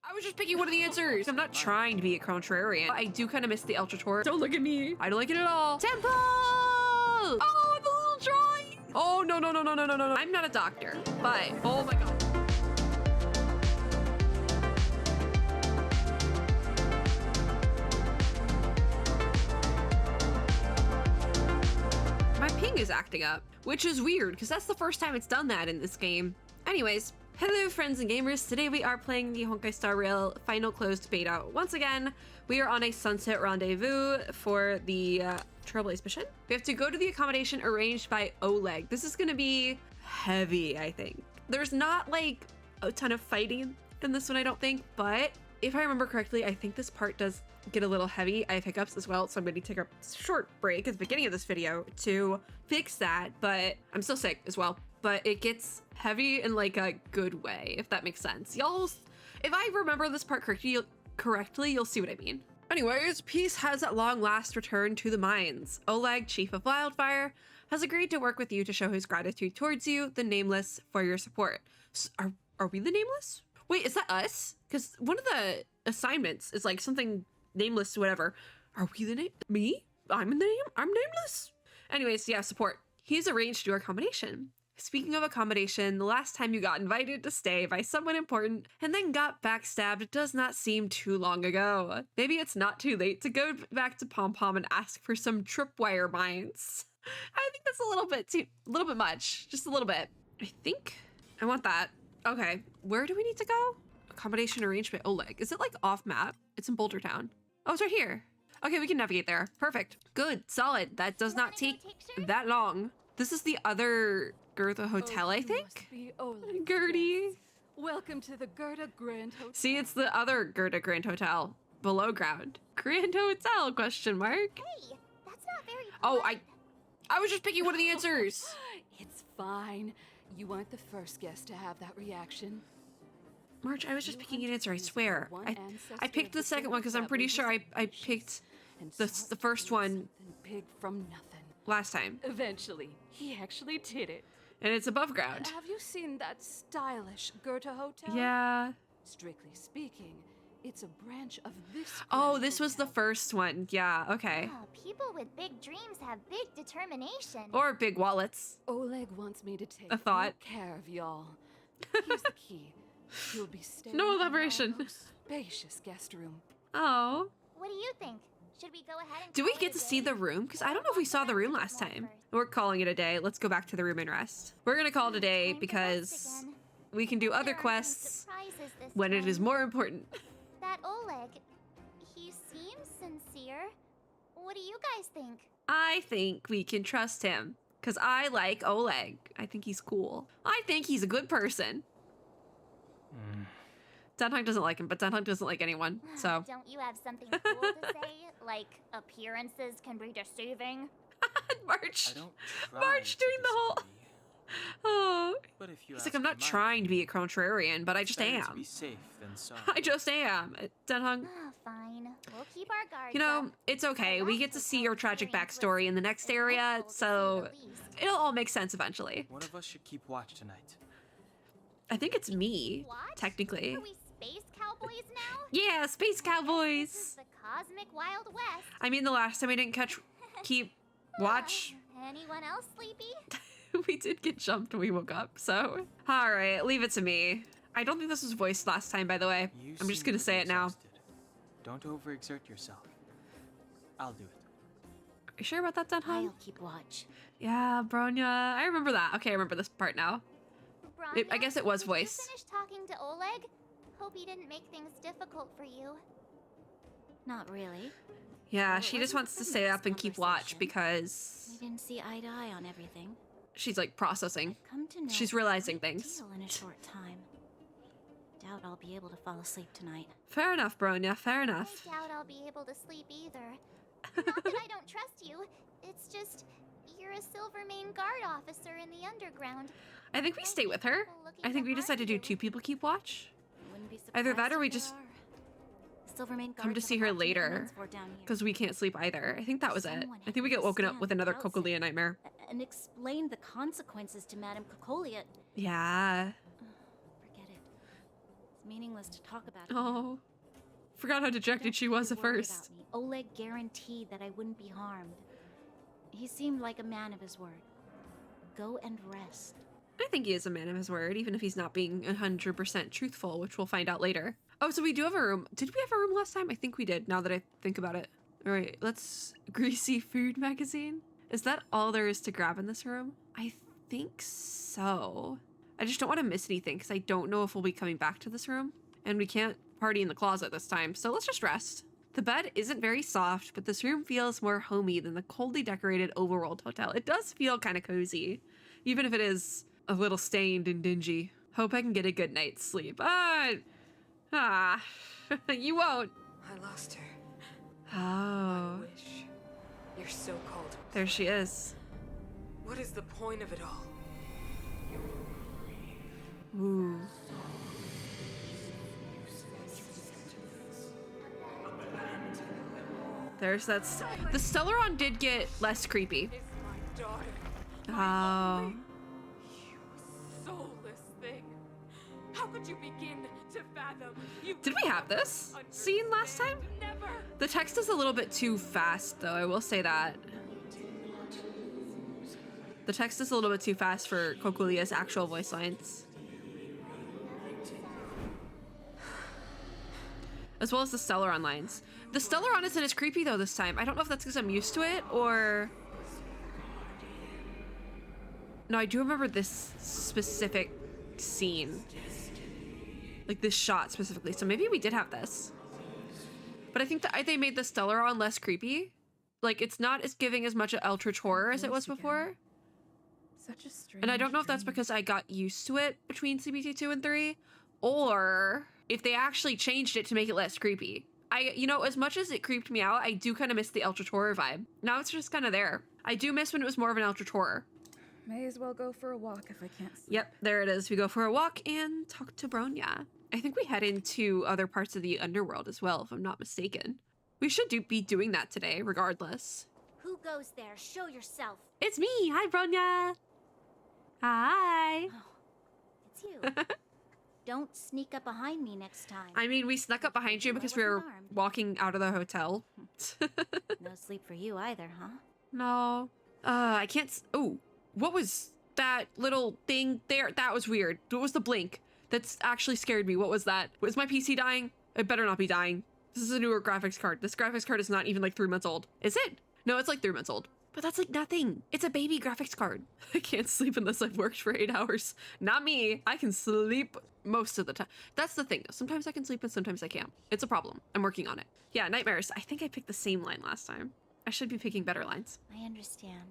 I was just picking one of the answers. I'm not trying to be a contrarian. I do kind of miss the Ultra Tour. Don't look at me. I don't like it at all. Temple! Oh, the little drawing. Oh, no, no, no, no, no, no, no. I'm not a doctor, but oh my God. My ping is acting up, which is weird because that's the first time it's done that in this game. Anyways, hello friends and gamers. Today we are playing the Honkai Star Rail final closed beta. Once again, we are on a sunset rendezvous for the Trailblaze mission. We have to go to the accommodation arranged by Oleg. This is gonna be heavy, I think. There's not like a ton of fighting in this one, I don't think, but if I remember correctly, I think this part does get a little heavy. I have hiccups as well, so I'm going to take a short break at the beginning of this video to fix that, but I'm still sick as well. But it gets heavy in like a good way, if that makes sense. Y'all, if I remember this part correctly, you'll see what I mean. Anyways, peace has at long last returned to the mines. Oleg, chief of Wildfire, has agreed to work with you to show his gratitude towards you, the Nameless, for your support. So are we the Nameless? Wait, is that us? Because one of the assignments is like something nameless, whatever. Are we the name? Me? I'm nameless. Anyways, yeah, support. He's arranged your accommodation. Speaking of accommodation, the last time you got invited to stay by someone important and then got backstabbed does not seem too long ago. Maybe it's not too late to go back to Pom Pom and ask for some tripwire mines. I think that's a little bit much. Just a little bit. I think I want that. Okay, where do we need to go? Accommodation arranged by Oleg. Is it like off map? It's in Boulder Town. Oh, it's right here. Okay, we can navigate there. Perfect. Good, solid. That does not take that long. This is the other Gerda Hotel, I think? Gertie. Welcome to the Gerda Grand Hotel. See, it's the other Gerda Grand Hotel. Below ground. Grand Hotel, question mark. Hey, that's not very Oh, I was just picking one of the answers. It's fine. You aren't the first guest to have that reaction. March, I was just picking an answer, I swear. I picked the second one because I'm pretty sure I picked the first one Big from nothing. last time. Eventually, he actually did it. And it's above ground. Have you seen that stylish Goethe hotel? Yeah. Strictly speaking, it's a branch of this. Oh, grand this was the hotel. first one. Yeah, okay. Oh, people with big dreams have big determination. Or big wallets. Oleg wants me to take A thought. good care of y'all. Here's the key. You'll be staying No in elaboration. our most spacious guest room. Oh. What do you think? Should we go ahead and Did we call get it to a see day? the room? Because I don't know if we saw the room last time. We're calling it a day. Let's go back to the room and rest. We're going to call it a day Time to rest because again. we can do other There are some quests surprises this when it time. is more important. That Oleg, he seems sincere. What do you guys think? I think we can trust him because I like Oleg. I think he's cool. I think he's a good person. Dunhunk doesn't like him, but Dunhunk doesn't like anyone, so. Don't you have something cool to say? Like appearances can be deceiving? March. I don't try March to doing the whole. deceive you, Oh. but if you He's ask like, I'm not my trying to be a opinion, contrarian, but I just better to am. be safe than sorry. I just am. Dunhunk. Oh, fine. We'll keep our guards You know, up. it's okay. We get to see your tragic backstory in the next area, so it'll all make sense eventually. One of us should keep watch tonight. I think it's me, What? technically. Are we space cowboys now? Yeah, Space This is Cowboys. the cosmic Wild West. I mean, the last time we didn't keep watch, Anyone else sleepy? we did get jumped when we woke up, so. All right, leave it to me. I don't think this was voiced last time, by the way. You I'm just seem gonna to say be it now. exhausted. Don't overexert yourself. I'll do it. Are you sure about that, Dunhunk? I'll keep watch. Yeah, Bronya. I remember that. Okay, I remember this part now. I Branya, guess it was did voiced. You finish talking to Oleg? Hope he didn't make things difficult for you. Not really. Yeah, Well, it she just wasn't wants to the stay nice up and keep watch conversation. because We didn't see eye to eye on everything. she's like processing. I've come to know She's a realizing great things. deal in a short time. Doubt I'll be able to fall asleep tonight. Fair enough, Bronya. Fair I enough. doubt I'll be able to sleep either. Not that I don't trust you. It's just you're a Silvermane guard officer in the underground. I think we stay with her. I think we decide to do 2 people keep watch. Wouldn't be Either that surprised or we if there just are. Silvermane come to guards see have a her lot to make later, amends for down here. because we can't sleep either. I think that was it. Someone I think we get woken up had with to another stand Cocolia nightmare. and explain the consequences to Madame Cocolia. Yeah. Forget it. As meaningless to talk about it. Oh, forgot how dejected she was at first. Oleg guaranteed that I wouldn't be harmed. He seemed like a man of his word. Go and rest. I think he is a man of his word, even if he's not being 100% truthful, which we'll find out later. Oh, so we do have a room. Did we have a room last time? I think we did, now that I think about it. All right, let's... Greasy food magazine? Is that all there is to grab in this room? I think so. I just don't want to miss anything, because I don't know if we'll be coming back to this room. And we can't party in the closet this time, so let's just rest. The bed isn't very soft, but this room feels more homey than the coldly decorated overworld hotel. It does feel kind of cozy, even if it is a little stained and dingy. Hope I can get a good night's sleep. You won't. I lost her. Oh. Wish. You're so cold. There she is. What is the point of it all? Ooh. There's that. The Stellaron did get less creepy. Is my daughter. Oh. You soulless thing. How could you begin to fathom? You Did we have this scene last time? Never. The text is a little bit too fast, though. I will say that. The text is a little bit too fast for Kokulia's actual voice lines. As well as the Stellaron lines. The Stellaron isn't as creepy, though, this time. I don't know if that's because I'm used to it, or... No, I do remember this specific scene. Like, this shot specifically. So maybe we did have this. But I think that they made the Stellaron less creepy. Like, it's not as giving as much eldritch horror as it was before. Such a strange And I don't know if that's dream. because I got used to it between CBT 2 and 3, or if they actually changed it to make it less creepy. You know, as much as it creeped me out, I do kind of miss the eldritch horror vibe. Now it's just kind of there. I do miss when it was more of an eldritch horror. May as well go for a walk if I can't sleep. Yep, there it is. We go for a walk and talk to Bronya. I think we head into other parts of the underworld as well, if I'm not mistaken. We should be doing that today, regardless. Who goes there? Show yourself. It's me! Hi, Bronya! Hi! Oh, it's you. Don't sneak up behind me next time. I mean, we snuck up behind you because we were walking out of the hotel. No sleep for you either, huh? No. I can't... Oh, what was that little thing there? That was weird. What was the blink? That's actually scared me. What was that? Was my PC dying? It better not be dying. This is a newer graphics card. This graphics card is not even like 3 months old. Is it? No, it's like 3 months old. But that's like nothing. It's a baby graphics card. I can't sleep unless I've worked for 8 hours. Not me. I can sleep most of the time. That's the thing. Sometimes I can sleep and sometimes I can't. It's a problem. I'm working on it. Yeah, nightmares. I think I picked the same line last time. I should be picking better lines. I understand.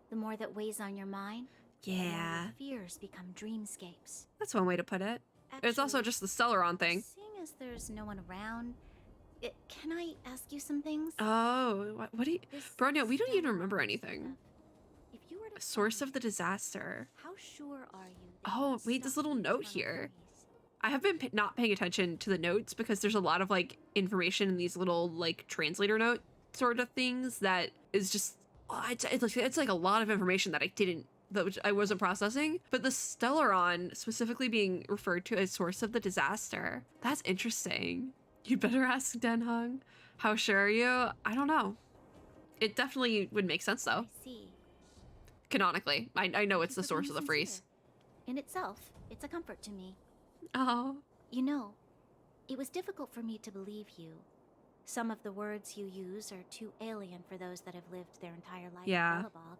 The more that weighs on your mind, the more Yeah, your fears become dreamscapes. that's one way to put it. It's also Actually, just the Stellaron thing. Seeing as there's no one around, can I ask you some things? Oh, what do you... This Bronya, we don't even Stellaron remember stuff. anything. If you were to Source find of the disaster. how sure are you? that Oh, you can wait, this stop little the note eternal here. freeze? I have been not paying attention to the notes because there's a lot of like information in these little like translator note sort of things that is just... It's like a lot of information that I wasn't processing. But the Stellaron specifically being referred to as source of the disaster. That's interesting. You better ask Denhung. How sure are you? I don't know. It definitely would make sense though. I see. Canonically. I know it's the But source I'm of the freeze. sincere. In itself, it's a comfort to me. Oh. You know, it was difficult for me to believe you. Some of the words you use are too alien for those that have lived their entire life Yeah. in Belobog.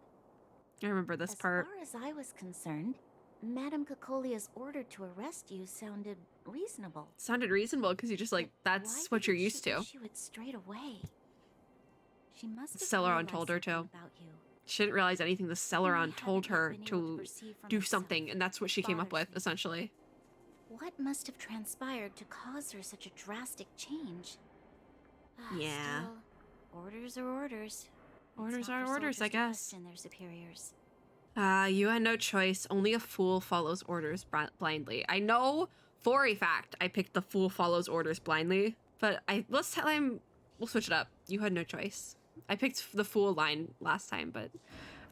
I remember this As part. far as I was concerned, Madame Cocolia's order to arrest you sounded reasonable. Sounded reasonable because you just like, But that's why what you're didn't used she to. issue it straight away? She must have Stellaron realized told her something to. about you. She didn't realize anything. The Stellaron He told hadn't her been able to perceive for do himself. something, and that's what she came up with, Bothers me. essentially. What must have transpired to cause her such a drastic change? Yeah. Still, orders are orders. It's Orders not are for orders, I soldiers to guess. question their superiors. You had no choice. Only a fool follows orders blindly. I know for a fact I picked the fool follows orders blindly, but let's tell him we'll switch it up. You had no choice. I picked the fool line last time, but at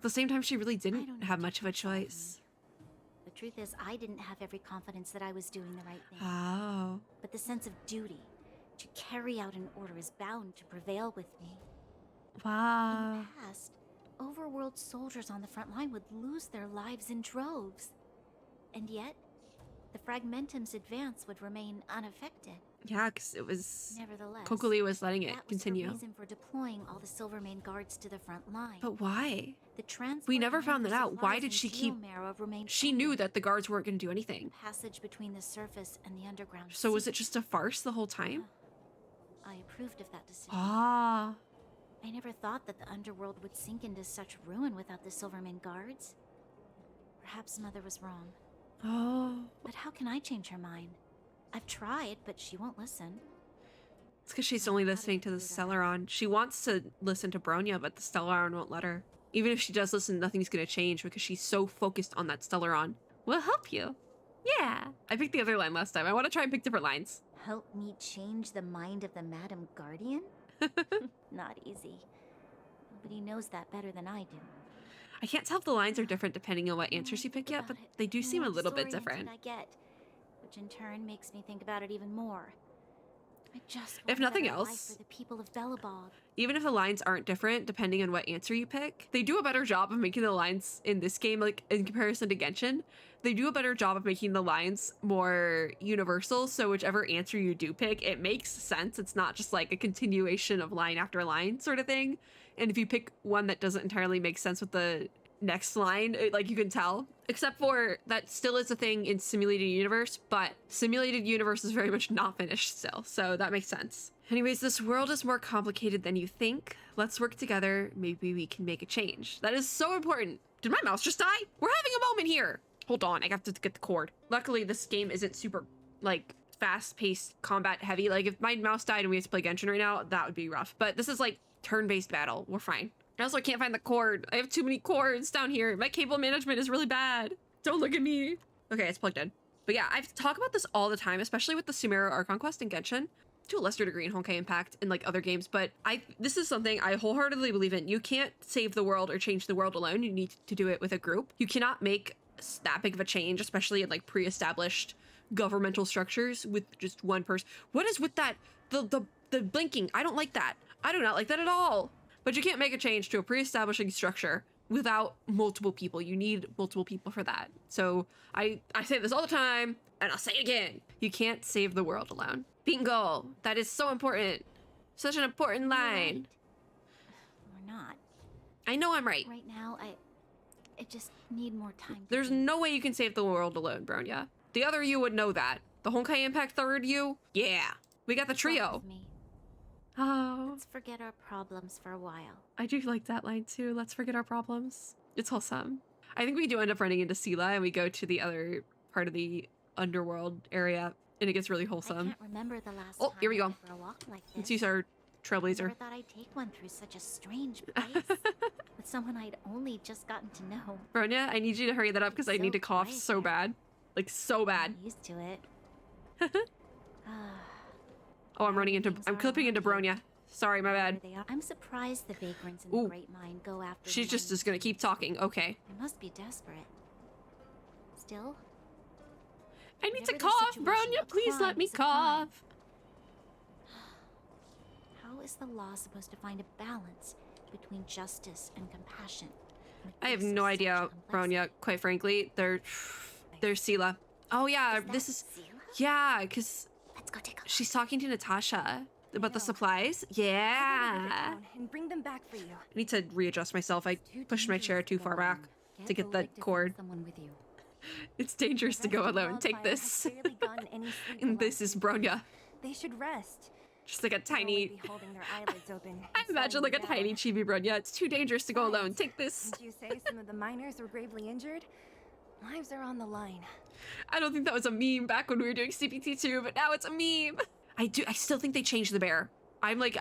the same time, she really I didn't don't have need much of to a consult me. choice. The truth is, I didn't have every confidence that I was doing the right thing. Oh. But the sense of duty to carry out an order is bound to prevail with me. Wow. In the past, overworld soldiers on the front line would lose their lives in droves. And yet, the Fragmentum's advance would remain unaffected. Yeah, because it was... Nevertheless, Kokoli was letting it that was continue. her reason for deploying all the Silvermane guards to the front line. But why? The transport We never line found for that out. Why supplies did and she steel keep... marrow remained She open. knew that the guards weren't going to do anything. Passage between the surface and the underground. So was sea. it just a farce the whole time? I approved of that decision. Ah. I never thought that the underworld would sink into such ruin without the Silvermane guards. Perhaps Mother was wrong. Oh. But how can I change her mind? I've tried, but she won't listen. It's because she's only listening to the Stellaron. She wants to listen to Bronya, but the Stellaron won't let her. Even if she does listen, nothing's going to change because she's so focused on that Stellaron. We'll help you. Yeah. I picked the other line last time. I want to try and pick different lines. Help me change the mind of the Madam Guardian? Not easy. Nobody knows that better than I do. I can't tell if the lines are different depending on what answers you pick yet, but they do seem a little bit different. I get, which in turn makes me think about it even more. I just If want a nothing better life else, for the people of Belobog. even if the lines aren't different depending on what answer you pick, they do a better job of making the lines in this game, like in comparison to Genshin, they do a better job of making the lines more universal, so whichever answer you do pick, it makes sense. It's not just like a continuation of line after line sort of thing. And if you pick one that doesn't entirely make sense with the next line, like you can tell, except for that still is a thing in simulated universe, but simulated universe is very much not finished still, so that makes sense. Anyways, this world is more complicated than you think. Let's work together. Maybe we can make a change. That is so important. Did my mouse just die? We're having a moment here. Hold on, I have to get the cord. Luckily, this game isn't super, like, fast-paced combat heavy. Like, if my mouse died and we had to play Genshin right now, that would be rough. But this is, like, turn-based battle. We're fine. I also can't find the cord. I have too many cords down here. My cable management is really bad. Don't look at me. Okay, it's plugged in. But yeah, I talk about this all the time, especially with the Sumeru Archon Quest in Genshin, to a lesser degree in Honkai Impact and like other games, but this is something I wholeheartedly believe in. You can't save the world or change the world alone. You need to do it with a group. You cannot make that big of a change, especially in like pre-established governmental structures with just one person. What is with that? The blinking. I don't like that. I do not like that at all. But you can't make a change to a pre-establishing structure without multiple people. You need multiple people for that. So I say this all the time, and I'll say it again. You can't save the world alone. Bingo. That is so important. Such an important line. Or not. I know I'm right. Right now, I just need more time. There's no way you can save the world alone, Bronya. The other you would know that. The Honkai Impact third you? Yeah. We got the trio. Oh. Let's forget our problems for a while. I do like that line too. Let's forget our problems. It's wholesome. I think we do end up running into Sela and we go to the other part of the underworld area and it gets really wholesome. I can't remember the last Oh, time here we go. I went for a walk like this. Let's use our trailblazer. I never thought I'd take one through such a strange place with someone I'd only just gotten to know. Bronya, I need you to hurry that up because I So need to cough quiet so there. bad. Like so bad. I'm used to it. Oh, I'm running into, Things I'm are clipping into around here. Bronya. Sorry, my bad. There they are. I'm surprised the vagrants in Ooh. the Great Mine go after She's the just miners gonna too. keep talking. Okay. They must be desperate. Still, I need to Whatever the cough, situation, Bronya. a Please crime let me is a crime. cough. how is the law supposed to find a balance between justice and compassion? in the I have face of no such idea, complexity? Bronya, quite frankly. There's Sela. Oh yeah, this is, yeah, because Let's go take a look. she's talking to Natasha about the know. supplies. I'll go to Yeah. the town and bring them back for you. I need to readjust myself. I pushed my chair too far back to get the cord. Someone with you. It's dangerous to go alone. Take this. And this is Bronya. They should rest. Just like a They'll only tiny, be holding their eyelids open. I and imagine like a slowing tiny down. chibi Bronya. It's too dangerous to go alone. Take this. Didn't you say some of the miners were gravely injured? Lives are on the line. I don't think that was a meme back when we were doing CPT2, but now it's a meme. I still think they changed the bear. I'm like,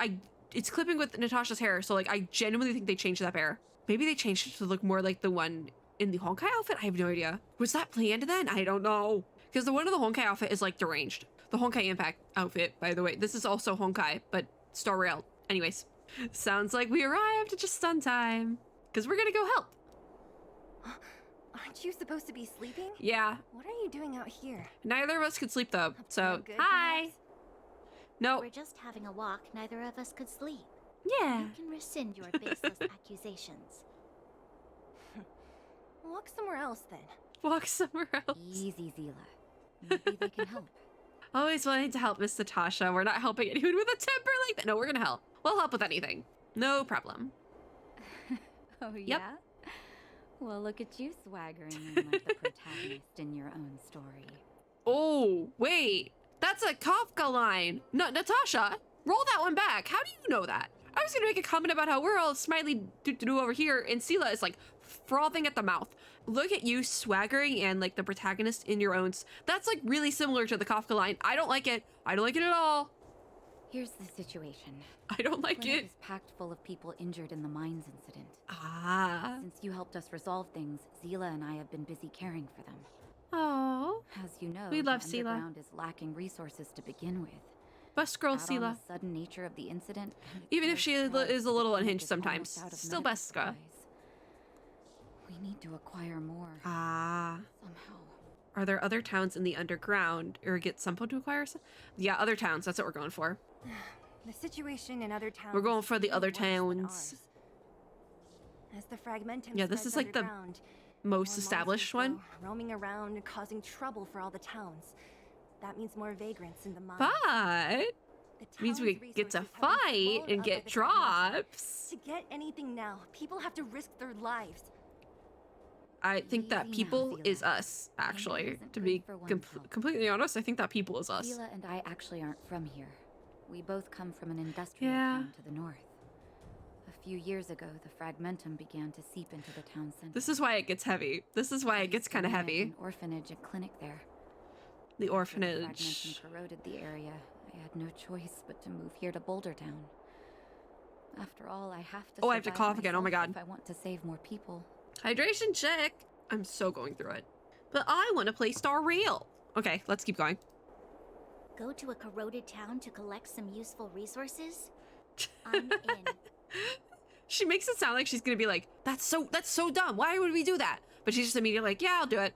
it's clipping with Natasha's hair, so like, I genuinely think they changed that bear. Maybe they changed it to look more like the one in the Honkai outfit? I have no idea. Was that planned then? I don't know. Because the one in the Honkai outfit is like deranged. The Honkai Impact outfit, by the way. This is also Honkai, but Star Rail. Anyways, sounds like we arrived at just on time. Because we're gonna go help. Aren't you supposed to be sleeping? Yeah. What are you doing out here? Neither of us could sleep though. Up to So, no good, hi. perhaps? No. We're just having a walk. Neither of us could sleep. Yeah. You can rescind your baseless accusations. Walk somewhere else then. Walk somewhere else. Easy, Zila. Maybe they can help. Always wanting to help Miss Natasha. We're not helping anyone with a temper like that. No, we're gonna help. We'll help with anything. No problem. Oh, yeah? Well, look at you swaggering in like the protagonist in your own story. Oh, wait. That's a Kafka line. No, Natasha, roll that one back. How do you know that? I was gonna make a comment about how we're all smiley do over here, and Sela is like frothing at the mouth. Look at you swaggering and like the protagonist in your own. That's like really similar to the Kafka line. I don't like it. I don't like it at all. Here's the situation. I don't like Clinic it. is packed full of people injured in the mines incident. Ah. Since you helped us resolve things, Zila and I have been busy caring for them. Oh. As you know, We love the Zila. underground is lacking resources to begin with. Best girl, Add on Sela. the sudden nature of the incident, and it's Even no if she surprise is a that little the clinic unhinged is sometimes. almost out of Still medical best girl. supplies. We need to acquire more. Ah. Somehow. Are there other towns in the underground or get someone to acquire some? Yeah, other towns. That's what we're going for. The situation in other towns. We're going for the is other worse than towns. ours. As the fragmentum Yeah, this spreads is like the underground, most more established monsters one. go roaming around and causing trouble for all the towns. That means more vagrants in the mines. But The means we town's get to resources have been fight swallowed and up get by the fragmentum. drops. To get anything now, people have to risk their lives. I think that Easy now, people Zila. is us, actually. isn't To good be for one's health. completely honest, I think that people is us. Zila and I actually aren't from here. We both come from an industrial Yeah. town to the north. A few years ago, the fragmentum began to seep into the town center. This is why it gets heavy. This is why it gets kind of There is heavy. An orphanage and clinic there. The After orphanage. fragmentum corroded the area. I had no choice but to move here to Boulder Town. After all, I have to. Oh, I have to survive cough again. Oh my myself God. If I want to save more people. Hydration check. I'm so going through it. But I want to play Star Rail. Okay, let's keep going. Go to a corroded town to collect some useful resources? I'm in. She makes it sound like she's gonna be like, that's so dumb. Why would we do that? But she's just immediately like, yeah, I'll do it.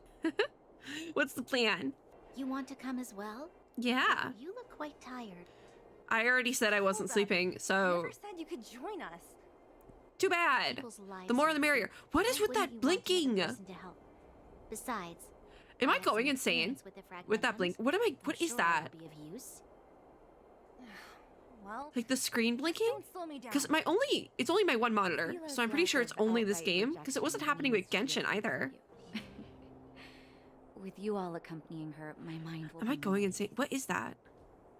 What's the plan? You want to come as well? Yeah. You look quite tired. I already said I wasn't Hold up. sleeping, You so never said you could join us. too bad. People's lives The more are the merrier. at stake. What is Why with wouldn't that you want another blinking? person to help? Besides, Am I have some going insane experience with the with that blink? fragmentums. What I'm is sure that? it'll be of use. Well, Like the screen blinking? don't slow me down. Because it's only my one monitor, Zila's so I'm pretty sure lack it's of only this outright game, because it wasn't rejection happening with means she Genshin doesn't either. love you. With you all accompanying her, my mind will Am be I going more insane? at What ease. is that?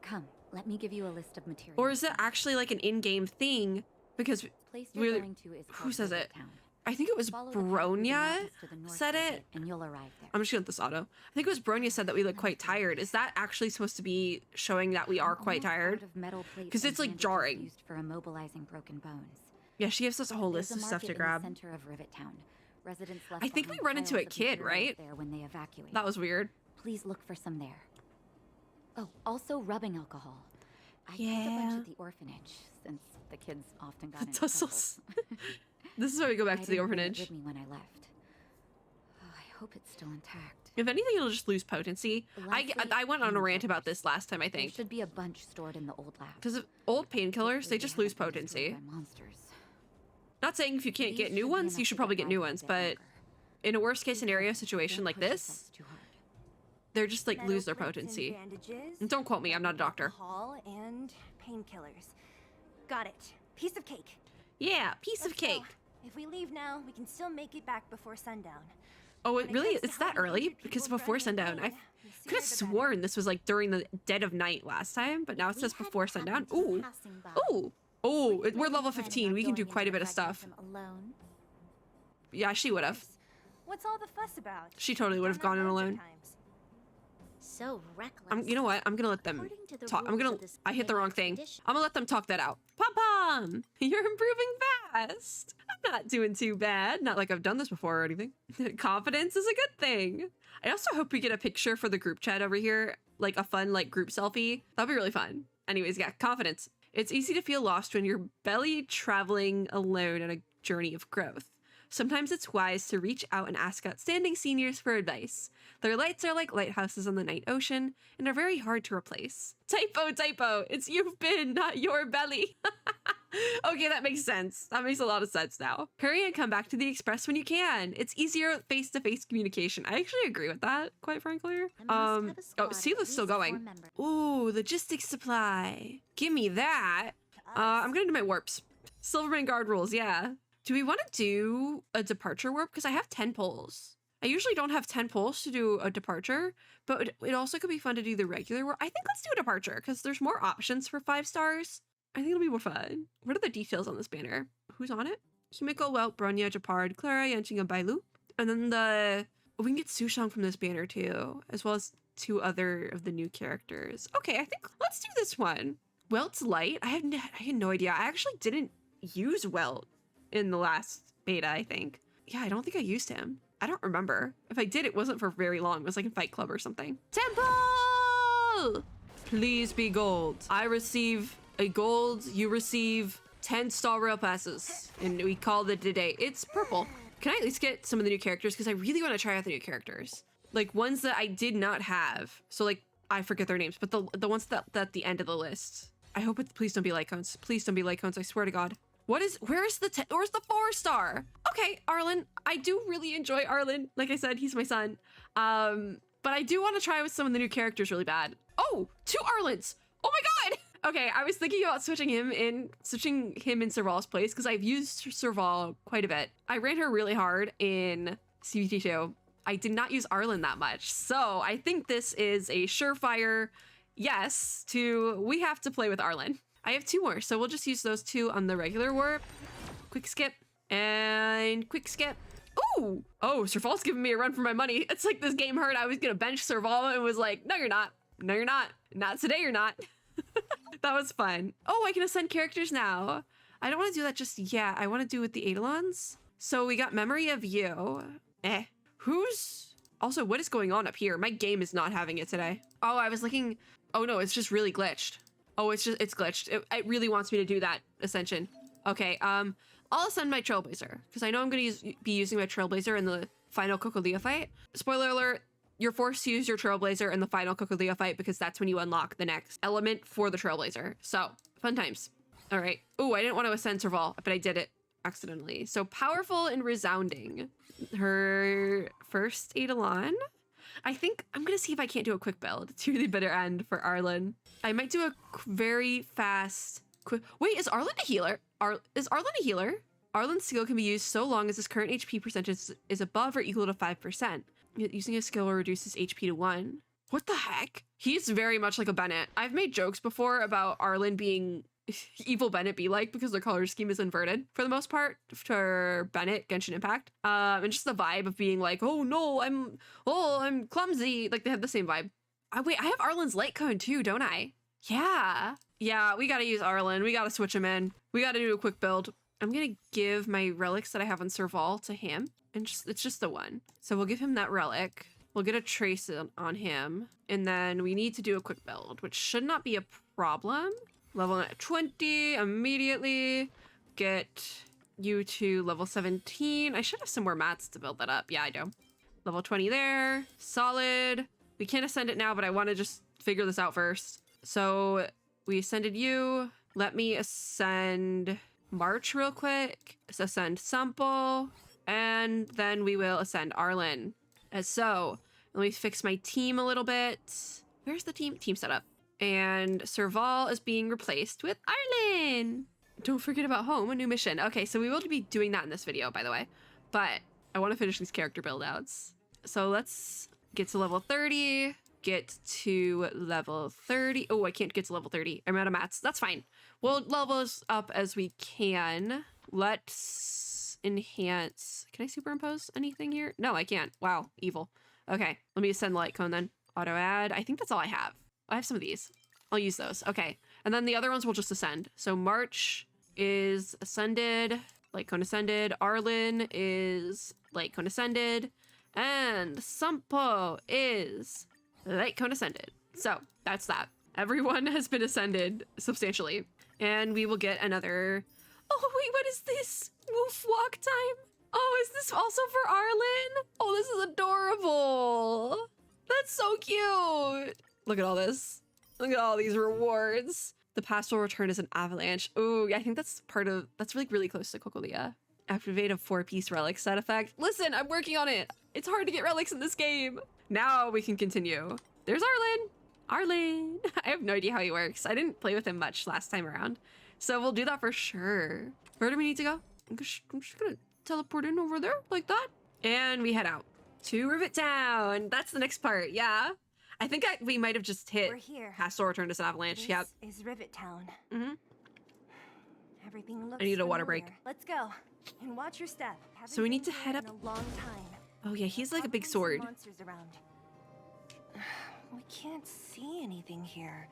Come, let me give you a list of materials. Or is it actually like an in-game thing? Because Place you're really- going to is who called says Rivet it? Town. I think it was Follow the path through the Bronya mountains to the north said of it. and you'll arrive there. I'm just gonna let this auto. I think it was Bronya said that we look quite tired. Is that actually supposed to be showing that we are I'm quite almost tired? out of metal plates 'Cause and it's, like, bandages jarring. Used for immobilizing broken bones. Yeah, she gives us a whole There's list a of stuff market to in the grab. center of Rivet Town. Residents left I think we behind run into piles a of kid, materials right? there when they evacuate. That was weird. Please look for some there. Oh, also rubbing alcohol. I kept a Yeah. bunch at the orphanage since the kids often got The into tussles. trouble. This is where we go back I to the didn't bring it orphanage. with me when I left. Oh, I hope it's still intact. If anything, it'll just lose potency. Lastly, I went on a rant painkillers. about this last time, I There think. should be a bunch stored in the old lab. Because of old painkillers, Hopefully they just haven't lose been destroyed potency. by monsters. Not saying if you can't These get new should be ones, enough you to should probably get new life a ones. bit But longer. in a worst case Be scenario careful, situation don't like push this, yourselves too hard. they're just like Metal lose their plates and potency. bandages, And don't quote me, I'm not a doctor. alcohol and painkillers. Got it. Piece of cake. Yeah, piece of Let's go. cake. If we leave now, we can still make it back before sundown. Oh, When it it really? comes to It's that helping early? injured Because people before run sundown. away, I the could have sooner the better. sworn this was like during the dead of night last time, but now it We says hadn't before sundown. happened to be Ooh. passing by. Ooh. Oh, Would you we're maybe level plan 15. on We can do going quite a into bit of stuff. fragmentum alone? Yeah, she would have. What's all the fuss about? She totally would have Done gone that in loads of alone. times. So reckless. You know what? I'm gonna let them According to the talk. I'm rules gonna. of this I hit the big wrong thing. expedition. I'm gonna let them talk that out. Pom Pom, you're improving fast. I'm not doing too bad. Not like I've done this before or anything. Confidence is a good thing. I also hope we get a picture for the group chat over here, like a fun like group selfie. That'd be really fun. Anyways, yeah, confidence. It's easy to feel lost when you're barely traveling alone on a journey of growth. Sometimes it's wise to reach out and ask outstanding seniors for advice. Their lights are like lighthouses on the night ocean and are very hard to replace. Typo. It's you've been, not your belly. Okay, that makes sense. That makes a lot of sense now. Hurry and come back to the express when you can. It's easier face-to-face communication. I actually agree with that, quite frankly. Oh, Sela's still going. Ooh, logistics supply. Give me that. I'm gonna do my warps. Silverman guard rules, yeah. Do we want to do a departure warp? Because I have 10 pulls. I usually don't have 10 pulls to do a departure, but it also could be fun to do the regular warp. I think let's do a departure because there's more options for 5 stars. I think it'll be more fun. What are the details on this banner? Who's on it? Himiko, Welt, Bronya, Japard, Clara, Yanching, and Bailu. And then we can get Sushang from this banner too, as well as 2 other of the new characters. Okay, I think let's do this one. Welt's light? I had no idea. I actually didn't use Welt in the last beta, I think. Yeah, I don't think I used him. I don't remember. If I did, it wasn't for very long. It was like in Fight Club or something. Temple! Please be gold. I receive a gold, you receive 10 Star Rail passes. And we called it a day. It's purple. Can I at least get some of the new characters? Because I really want to try out the new characters. Like ones that I did not have. So like, I forget their names, but the ones that at the end of the list. I hope it, please don't be Lycones. Please don't be Lycones, I swear to God. Where's the 4-star? Okay, Arlen. I do really enjoy Arlen. Like I said, he's my son. But I do want to try with some of the new characters really bad. Oh, 2 Arlens. Oh my God. Okay, I was thinking about switching him in Serval's place because I've used Serval quite a bit. I ran her really hard in CVT2. I did not use Arlen that much. So I think this is a surefire yes to we have to play with Arlen. I have 2 more, so we'll just use those 2 on the regular warp. Quick skip and quick skip. Ooh! Oh, Serval's giving me a run for my money. It's like this game heard I was gonna bench Serval and was like, no, you're not. No, you're not. Not today, you're not. That was fun. Oh, I can ascend characters now. I don't want to do that just yet. I want to do with the Eidolons. So we got Memory of You. Who's... Also, what is going on up here? My game is not having it today. Oh, I was looking... Oh no, it's just really glitched. Oh, it's glitched. It really wants me to do that ascension. Okay, I'll ascend my Trailblazer because I know I'm going to be using my Trailblazer in the final Cocolia fight. Spoiler alert, you're forced to use your Trailblazer in the final Cocolia fight because that's when you unlock the next element for the Trailblazer. So, fun times. All right. Oh, I didn't want to ascend Serval, but I did it accidentally. So, powerful and resounding. Her first Eidolon. I think I'm going to see if I can't do a quick build to the bitter end for Arlen. I might do a very fast... Wait, is Arlen a healer? Is Arlen a healer? Arlen's skill can be used so long as his current HP percentage is above or equal to 5%. Using a skill will reduce his HP to 1. What the heck? He's very much like a Bennett. I've made jokes before about Arlen being evil Bennett be like because their color scheme is inverted for the most part for Bennett Genshin Impact. And just the vibe of being like, oh no, I'm clumsy. Like they have the same vibe. Wait, I have Arlen's light cone too, don't I? Yeah, we gotta use Arlen. We gotta switch him in. We gotta do a quick build. I'm gonna give my relics that I have on Serval to him. And it's just the one. So we'll give him that relic. We'll get a trace on him. And then we need to do a quick build, which should not be a problem. Level 20 immediately. Get you to level 17. I should have some more mats to build that up. Yeah, I do. Level 20 there. Solid. We can't ascend it now, but I want to just figure this out first. So we ascended you. Let me ascend March real quick. Ascend Sample. And then we will ascend Arlen. So, let me fix my team a little bit. Where's the team setup? And Serval is being replaced with Arlen. Don't forget about home, a new mission. Okay, so we will be doing that in this video, by the way. But I want to finish these character build outs. So let's get to level 30. Get to level 30. Oh, I can't get to level 30. I'm out of mats. That's fine. We'll level us up as we can. Let's enhance. Can I superimpose anything here? No, I can't. Wow, evil. Okay, let me ascend the light cone then. Auto add. I think that's all I have. I have some of these. I'll use those. Okay. And then the other ones will just ascend. So March is ascended. Light cone ascended. Arlen is light cone ascended. And Sampo is light cone ascended. So that's that. Everyone has been ascended substantially. And we will get another... Oh, wait, what is this? Woof walk time? Oh, is this also for Arlen? Oh, this is adorable. That's so cute. Look at all this. Look at all these rewards. The past will return as an avalanche. Ooh, I think that's like really close to Cocolia. Activate a 4-piece relic set effect. Listen, I'm working on it. It's hard to get relics in this game. Now we can continue. There's Arlen. Arlen. I have no idea how he works. I didn't play with him much last time around. So we'll do that for sure. Where do we need to go? I'm just gonna teleport in over there like that. And we head out to Rivet Town. That's the next part, yeah. I think we might have just hit We're here. Past will return as an avalanche. This Yep. is Rivet Town. Mm-hmm. Everything looks I need a water familiar. break. Let's go. And watch your step. Haven't So we need been to here head in up- a long time. Oh yeah, he's like a big Probably some sword. monsters around. We can't see anything here.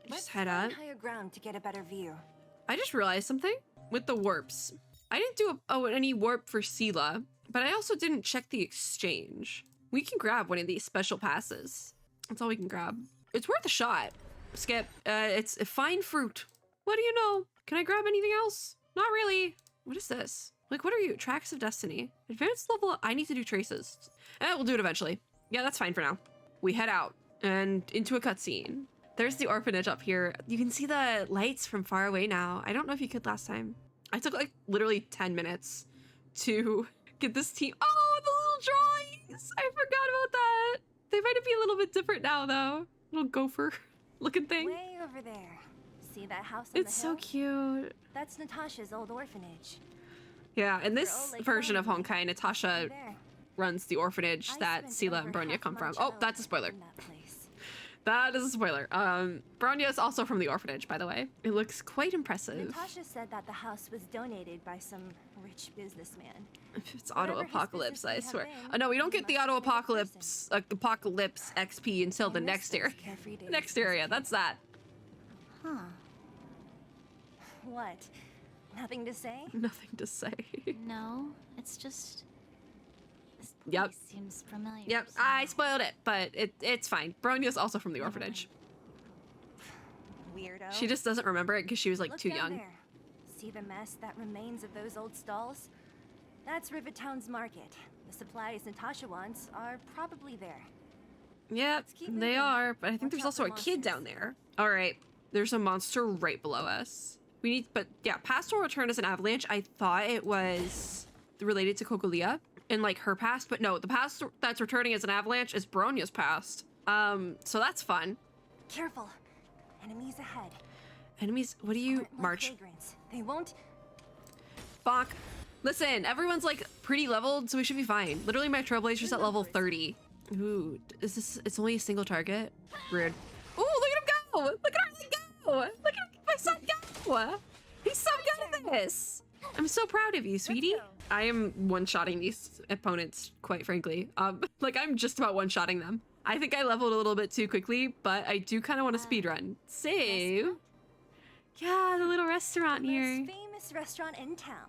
Let's head find up. higher ground to get a better view. I just realized something with the warps. I didn't do any warp for Sela, but I also didn't check the exchange. We can grab one of these special passes. That's all we can grab. It's worth a shot. Skip. It's a fine fruit. What do you know? Can I grab anything else? Not really. What is this? Like, what are you? Tracks of Destiny. Advanced level. I need to do traces. We'll do it eventually. Yeah, that's fine for now. We head out and into a cutscene. There's the orphanage up here. You can see the lights from far away now. I don't know if you could last time. I took like literally 10 minutes to get this team. Oh, the little drawings! I forgot about that. They might be a little bit different now though. Little gopher looking thing. Way over there. See that house on It's the so hill? cute. That's Natasha's old orphanage. Yeah, in this Like version of family. Honkai, Natasha There. runs the orphanage I that spent Sela and over Bronya half come my from. Oh, that's a childhood spoiler. in that place. That is a spoiler. Bronya is also from the orphanage, by the way. It looks quite impressive. Natasha said that the house was donated by some rich businessman. It's Whatever auto his apocalypse, business I may have swear. been, No, we don't he get the must auto have been a good apocalypse XP until I the miss next those area. carefree days Next as a area. kid. That's that. Huh. What? Nothing to say? Nothing to say. No, it's just. This place Yep. seems familiar. Yep, I somehow. spoiled it, but it's fine. Bronya's also from the Never orphanage. Weirdo. She just doesn't remember it because she was like Look too down young. There. See the mess that remains of those old stalls? That's Rivet Town's market. The supplies Natasha wants are probably there. Yep, keep they moving. are, but I think Watch there's out also for a kid down monsters. there. All right, there's a monster right below us. We need, but yeah, past will return as an avalanche. I thought it was related to Cocolia and like her past, but no, the past that's returning as an avalanche is Bronya's past. So that's fun. Careful. Enemies ahead. Enemies, what do you Aren't like march? vagrants. They won't. Bonk. Listen, everyone's like pretty leveled, so we should be fine. Literally, my Trailblazer's at level 30. Ooh, is this? It's only a single target. Rude. Ooh, look at him go! Look at Arlen go! Look at my son go! He's so good at this. I'm so proud of you, sweetie. go. I am one-shotting these opponents, quite frankly. Like I'm just about one-shotting them. I think I leveled a little bit too quickly, but I do kind of want to speedrun. So, yeah, the little restaurant The here. most famous restaurant in town.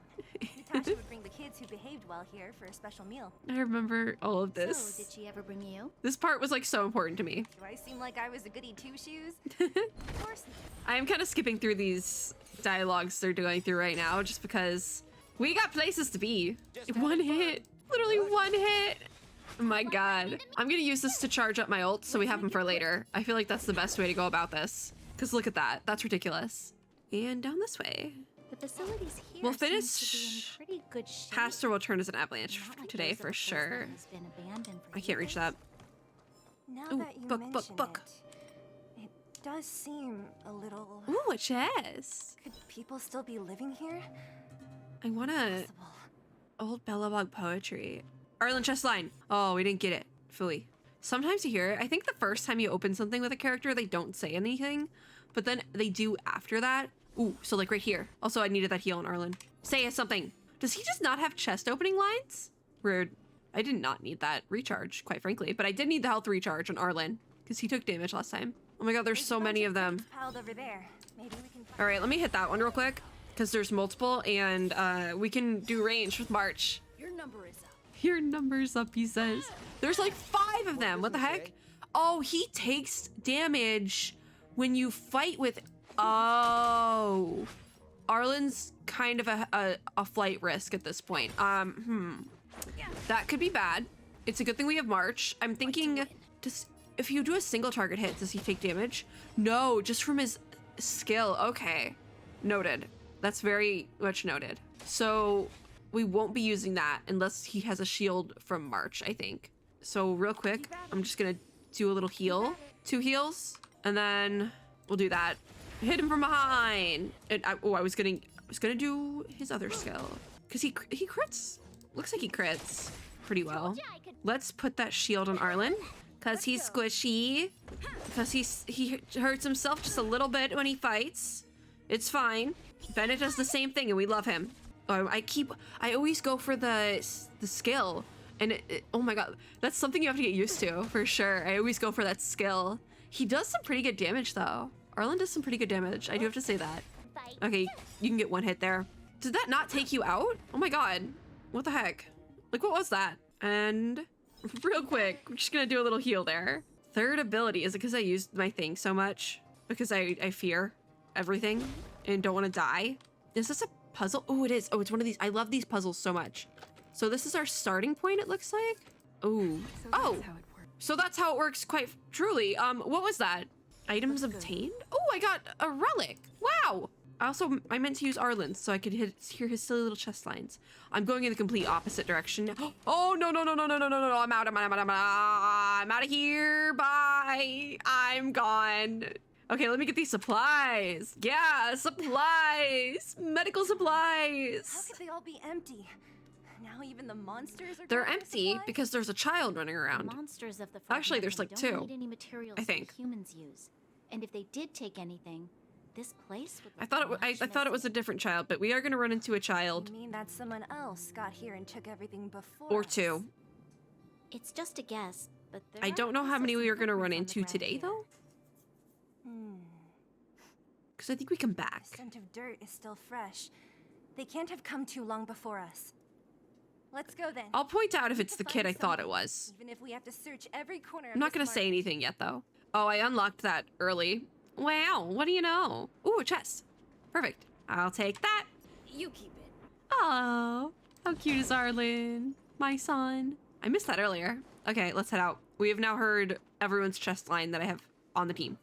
Natasha would bring the kids who behaved well here for a special meal. I remember all of So, this. did she ever bring you? This part was like so important to me. Do I seem like I was a goody two-shoes? Of course not. I am kind of skipping through these dialogues they're going through right now just because we got places to be. One hit. Literally one hit. Oh my god. I'm gonna use this to charge up my ult so we have them for later. I feel like that's the best way to go about this. Because look at that. That's ridiculous. And down this way. The facilities here We'll seem finish to be in pretty good shape. Pastor will turn as an avalanche Not like today there's a for place sure. that has been abandoned for I can't reach years. that. Now Ooh, that you book, mention book. it does seem a little. Ooh, a chest. Could people still be living here? I wanna Possible. old Bellabog poetry. Arlen chest line. Oh, we didn't get it. Phooey. Sometimes you hear it. I think the first time you open something with a character, they don't say anything, but then they do after that. Ooh, so like right here. Also, I needed that heal on Arlen. Say something. Does he just not have chest opening lines? Rude. I did not need that recharge, quite frankly, but I did need the health recharge on Arlen because he took damage last time. Oh my god, there's so a bunch many of them. things piled over there. Maybe we can. All right, let me hit that one real quick because there's multiple and we can do range with March. Your number is up. Your number's up, he says. There's like 5 of them. What the heck? Oh, he takes damage when you fight with... Oh. Arlen's kind of a flight risk at this point. That could be bad. It's a good thing we have March. I'm thinking, if you do a single target hit, does he take damage? No, just from his skill. Okay, noted. That's very much noted. So we won't be using that unless he has a shield from March, I think. So real quick, I'm just gonna do a little heal. 2 heals, and then we'll do that. Hit him from behind. And I was gonna do his other skill because he crits. Looks like he crits pretty well. Let's put that shield on Arlen because he's squishy. Because he hurts himself just a little bit when he fights. It's fine. Bennett does the same thing, and we love him. I always go for the skill, and oh my god, that's something you have to get used to for sure. I always go for that skill. He does some pretty good damage though. Arlen does some pretty good damage. I do have to say that. Okay, you can get 1 hit there. Did that not take you out? Oh my god. What the heck? Like, what was that? And real quick, we're just gonna do a little heal there. Third ability, is it because I used my thing so much? Because I fear everything and don't want to die? Is this a puzzle? Oh, it is. Oh, it's one of these. I love these puzzles so much. So this is our starting point, it looks like. Oh. So that's how it works quite truly. What was that? Items obtained? Oh, I got a relic. Wow. I meant to use Arlen's so I could hear his silly little chest lines. I'm going in the complete opposite direction. Oh, no. I'm out of here. Bye. I'm gone. Okay, let me get these supplies. Yeah, supplies. Medical supplies. How could they all be empty? Now even the monsters are They're going for empty supplies? because there's a child running around. The monsters of the Actually, there's like fragmentum 2. don't need any materials I think. that humans use. And if they did take anything, this place would I thought it was a different child, but we are going to run into a child. You mean that someone else got here and took everything before Or us? 2. It's just a guess, but there I don't know how also many some we are going to run footprints into on the ground today, here. though. Hmm. Because I think we come back. The scent of dirt is still fresh. They can't have come too long before us. Let's go then. I'll point out if We it's need the to kid I find thought it someone, was. Even if we have to search every corner of I'm not this going to say market. anything yet, though. Oh, I unlocked that early. Wow, what do you know? Ooh, a chest. Perfect. I'll take that. You keep it. Oh, how cute is Arlen? My son. I missed that earlier. Okay, let's head out. We have now heard everyone's chest line that I have on the team.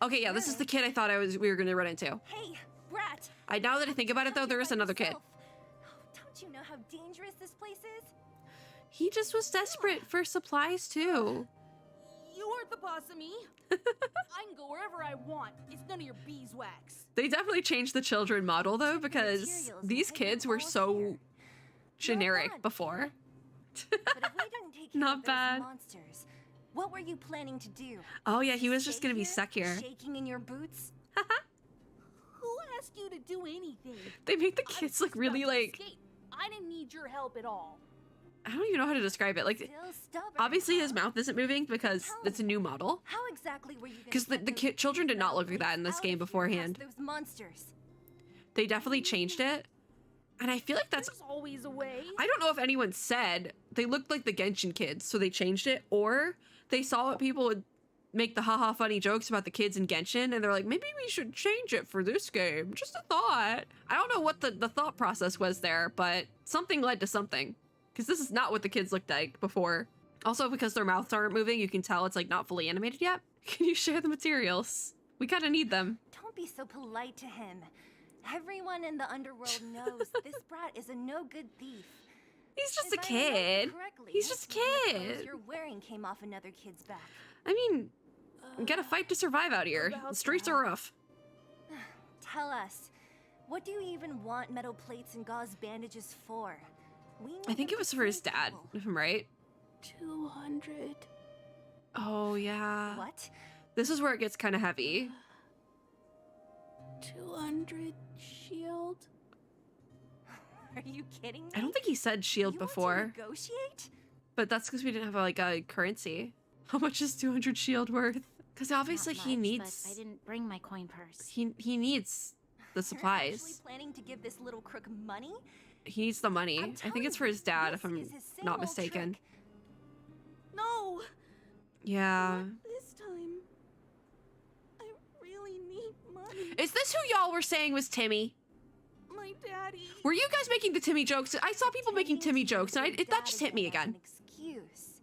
Okay, yeah, this is the kid I thought we were going to run into. Hey, brat. Now that I think about it, though, there is another kid. Don't you know how dangerous this place is? He just was desperate for supplies, too. You aren't the boss of me. I can go wherever I want. It's none of your beeswax. They definitely changed the children model, though, because Materials these and take kids them were all so here. generic bad. before. But if we didn't take care Not of those bad. monsters, what were you planning to do? Oh, yeah, he was Stay just going to be stuck here. Shaking in your boots? Who asked you to do anything? They make the I was kids just look really, about to like... escape. I didn't need your help at all. I don't even know how to describe it. Like, Still stubborn, obviously huh? his mouth isn't moving because it's a new model. How exactly were you gonna Because the get those children did not look like that in this out game of here beforehand. past those monsters? They definitely changed it. And I feel like that's... There's always a way. I don't know if anyone said they looked like the Genshin kids, so they changed it, or they saw what people would make the haha funny jokes about the kids in Genshin, and they're like, maybe we should change it for this game. Just a thought. I don't know what the thought process was there, but something led to something. Because this is not what the kids looked like before. Also, because their mouths aren't moving, you can tell it's like not fully animated yet. Can you share the materials? We kind of need them. Don't be so polite to him. Everyone in the underworld knows this brat is a no-good thief. He's just If a I remember kid. correctly, He's just a some of the clothes kid. you're wearing came off another kid's back. I mean, you gotta fight to survive out here. About The streets that. are rough. Tell us, what do you even want metal plates and gauze bandages for? We I need think them it was to for his save dad, people. if I'm right. 200. Oh, yeah. What? This is where it gets kind of heavy. 200 shield. Are you kidding me? I don't think he said shield you before, Want to negotiate? but that's because we didn't have like a currency. How much is 200 shield worth? Because obviously Not he much, needs But I didn't bring my coin purse. he needs the You're actually supplies. planning to give this little crook money? He needs the money. I'm I think telling it's for you, his dad, this if I'm is his same not old mistaken. trick. No, Yeah. not this time. I really need money. Is this who y'all were saying was Timmy? my daddy. Were you guys making the Timmy jokes? I saw people making Timmy jokes, and that just hit me Dad again. as an excuse.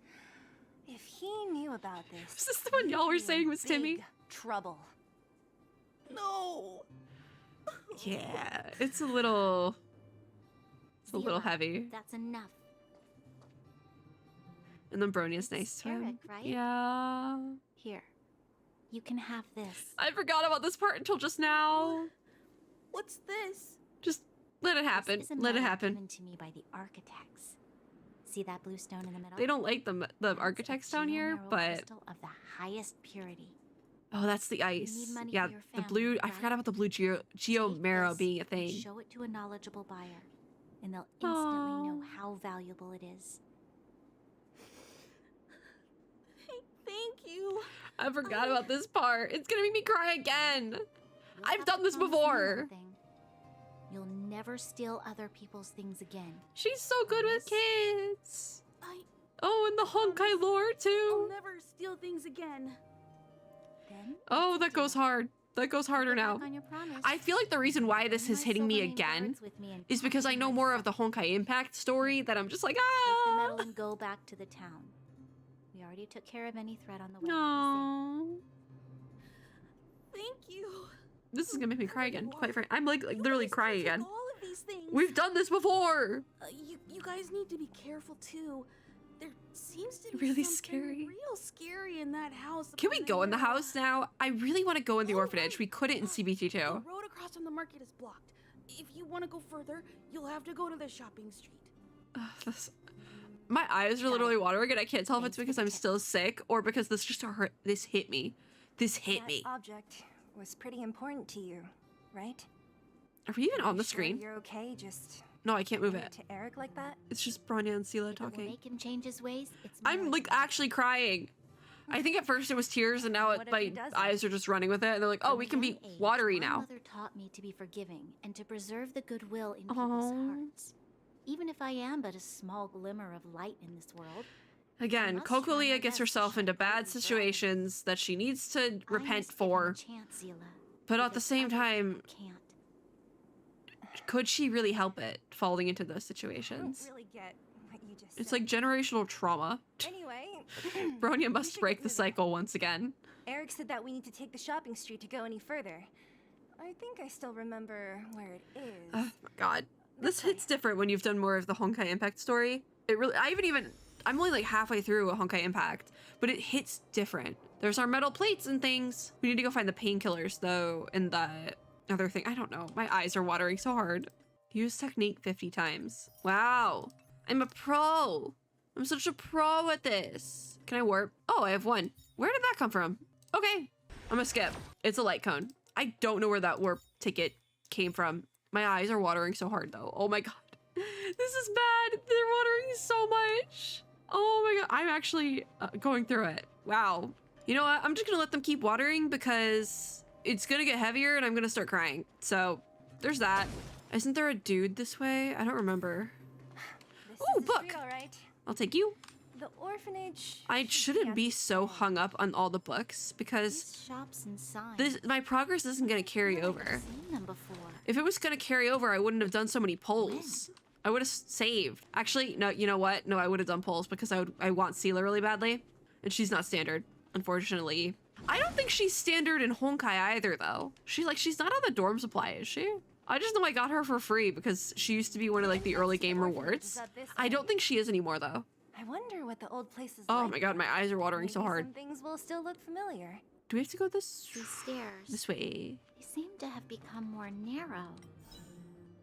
If he knew about this, Is this the one y'all were saying was Timmy? big trouble. No. Yeah, it's a little Zila, heavy. That's enough. And then Bronia's nice to him. Eric, right? Yeah. Here, you can have this. I forgot about this part until just now. What's this? Just let it happen. This is a Let it medal happen. given to me by the architects. See that blue stone in the middle? They don't like the That's a architects down here, geomarrow but crystal of the highest purity. oh, that's the ice. need money Yeah, for your the family, blue. I right? forgot about the blue Take geomarrow this being a and thing. Show it to a knowledgeable buyer, and they'll instantly know how valuable it is. Thank you. I forgot about this part. It's gonna make me cry again. You'll I've have done to this promise me before. one thing. You'll never steal other people's things again. She's so good with kids. I Oh, and the Honkai lore I'll too. never steal things again. Then Oh, that goes hard. That goes harder go now. back on your promise. I feel like the reason why this Bring is my hitting me Silvermane again guards with me and is because I copy know my more of the stuff. Honkai Impact story that I'm just like, Take the ah. medal and go back to the town. We already took care of any threat on the way. Be safe. No. Thank you. This is gonna make me cry again. Quite frankly, I'm like literally You guys crying took again. All of these things. We've done this before. You guys need to be careful too. There seems to be Really something scary. real scary in that house. Can we up go in the there. house now? I really want to go in the Oh, orphanage. right. We couldn't in The CBT2. road across from the market is blocked. If you want to go further, you'll have to go to the shopping street. My eyes are literally watering, and I can't tell if it's Thanks for because the I'm tip. still sick or because this just hurt. This hit me. This hit That me. object was pretty important to you, right? Are we even Are on you the sure screen? You're okay, just No, I can't move giving it. to Eric like that? It's just Bronya and Sela If it will talking. make him change his ways, it's I'm more like than- actually crying. I think at first it was tears, and now What if he my doesn't? eyes are just running with it. And they're like, "Oh, From we a can be young age, watery my now." mother taught me to be forgiving and to preserve the goodwill in people's Aw. hearts. Even if I am but a small glimmer of light in this world, Again, must try my Cocolia gets best to herself shine into bad brightly for others. situations that she needs to I repent must give him for. a chance, Zila, But at the because same other time, people can't. could she really help it falling into those I don't situations? really get what you just It's said. like generational trauma. Anyway, Bronya we must should break get the moving. cycle once again. Eric said that we need to take the shopping street to go any further. I think I still remember where it is. Oh my god. This This way. hits different when you've done more of the Honkai Impact story. It really, I'm only like halfway through a Honkai Impact, but it hits different. There's our metal plates and things. We need to go find the painkillers though, and the other thing. I don't know. My eyes are watering so hard. Use technique 50 times. Wow. I'm a pro. I'm such a pro at this. Can I warp? Oh, I have one. Where did that come from? Okay. I'm gonna skip. It's a light cone. I don't know where that warp ticket came from. My eyes are watering so hard though. Oh my god. This is bad. They're watering so much. Oh my god. I'm actually going through it. Wow. You know what? I'm just gonna let them keep watering because it's gonna get heavier and I'm gonna start crying. So there's that. Isn't there a dude this way? I don't remember. This Ooh, is the book. street, all right. I'll take you. The orphanage. I should shouldn't at be the so end. hung up on all the books because These shops and signs. my progress isn't gonna carry I've over. seen them before. If it was gonna carry over, I wouldn't have done so many polls. I would have saved. Actually, no, you know what? No, I would have done polls because I want Sela really badly. And she's not standard, unfortunately. I don't think she's standard in Honkai either, though. She's not on the dorm supply, is she? I just know I got her for free because she used to be one of like the early game rewards. I don't think she is anymore, though. I wonder what the old place is Oh like. my god, my eyes are watering so Maybe hard. Some things will still look familiar. Do we have to go this These stairs. this way? They seem to have become more narrow.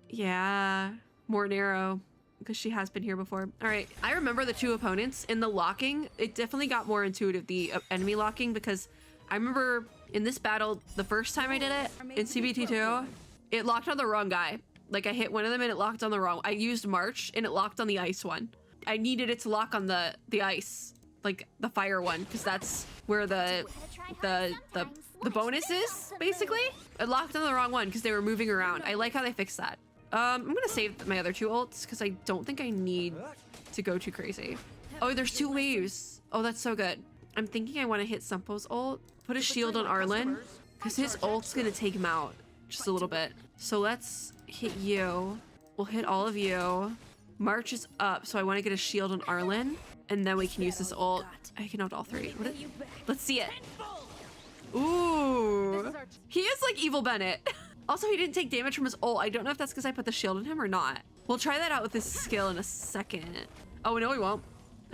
Yeah, more narrow because she has been here before. All right, I remember the two opponents in the locking. It definitely got more intuitive, the enemy locking, because I remember in this battle, the first time I did it in CBT2, it locked on the wrong guy. Like I hit one of them and it locked on the wrong. I used March and it locked on the ice one. I needed it to lock on the ice, like the fire one, because that's where the bonus is, basically. It locked on the wrong one because they were moving around. I like how they fixed that. I'm gonna save my other two ults because I don't think I need to go too crazy. Oh, there's two waves. Oh, that's so good. I'm thinking I want to hit Sempo's ult, put a shield on Arlen, because his ult's gonna take him out just a little bit. So let's hit you. We'll hit all of you. March is up, so I want to get a shield on Arlen, and then we can use this ult. I can ult all three. Let's see it. Ooh. He is like Evil Bennett. Also, he didn't take damage from his ult. I don't know if that's because I put the shield on him or not. We'll try that out with his skill in a second. Oh, no, we won't.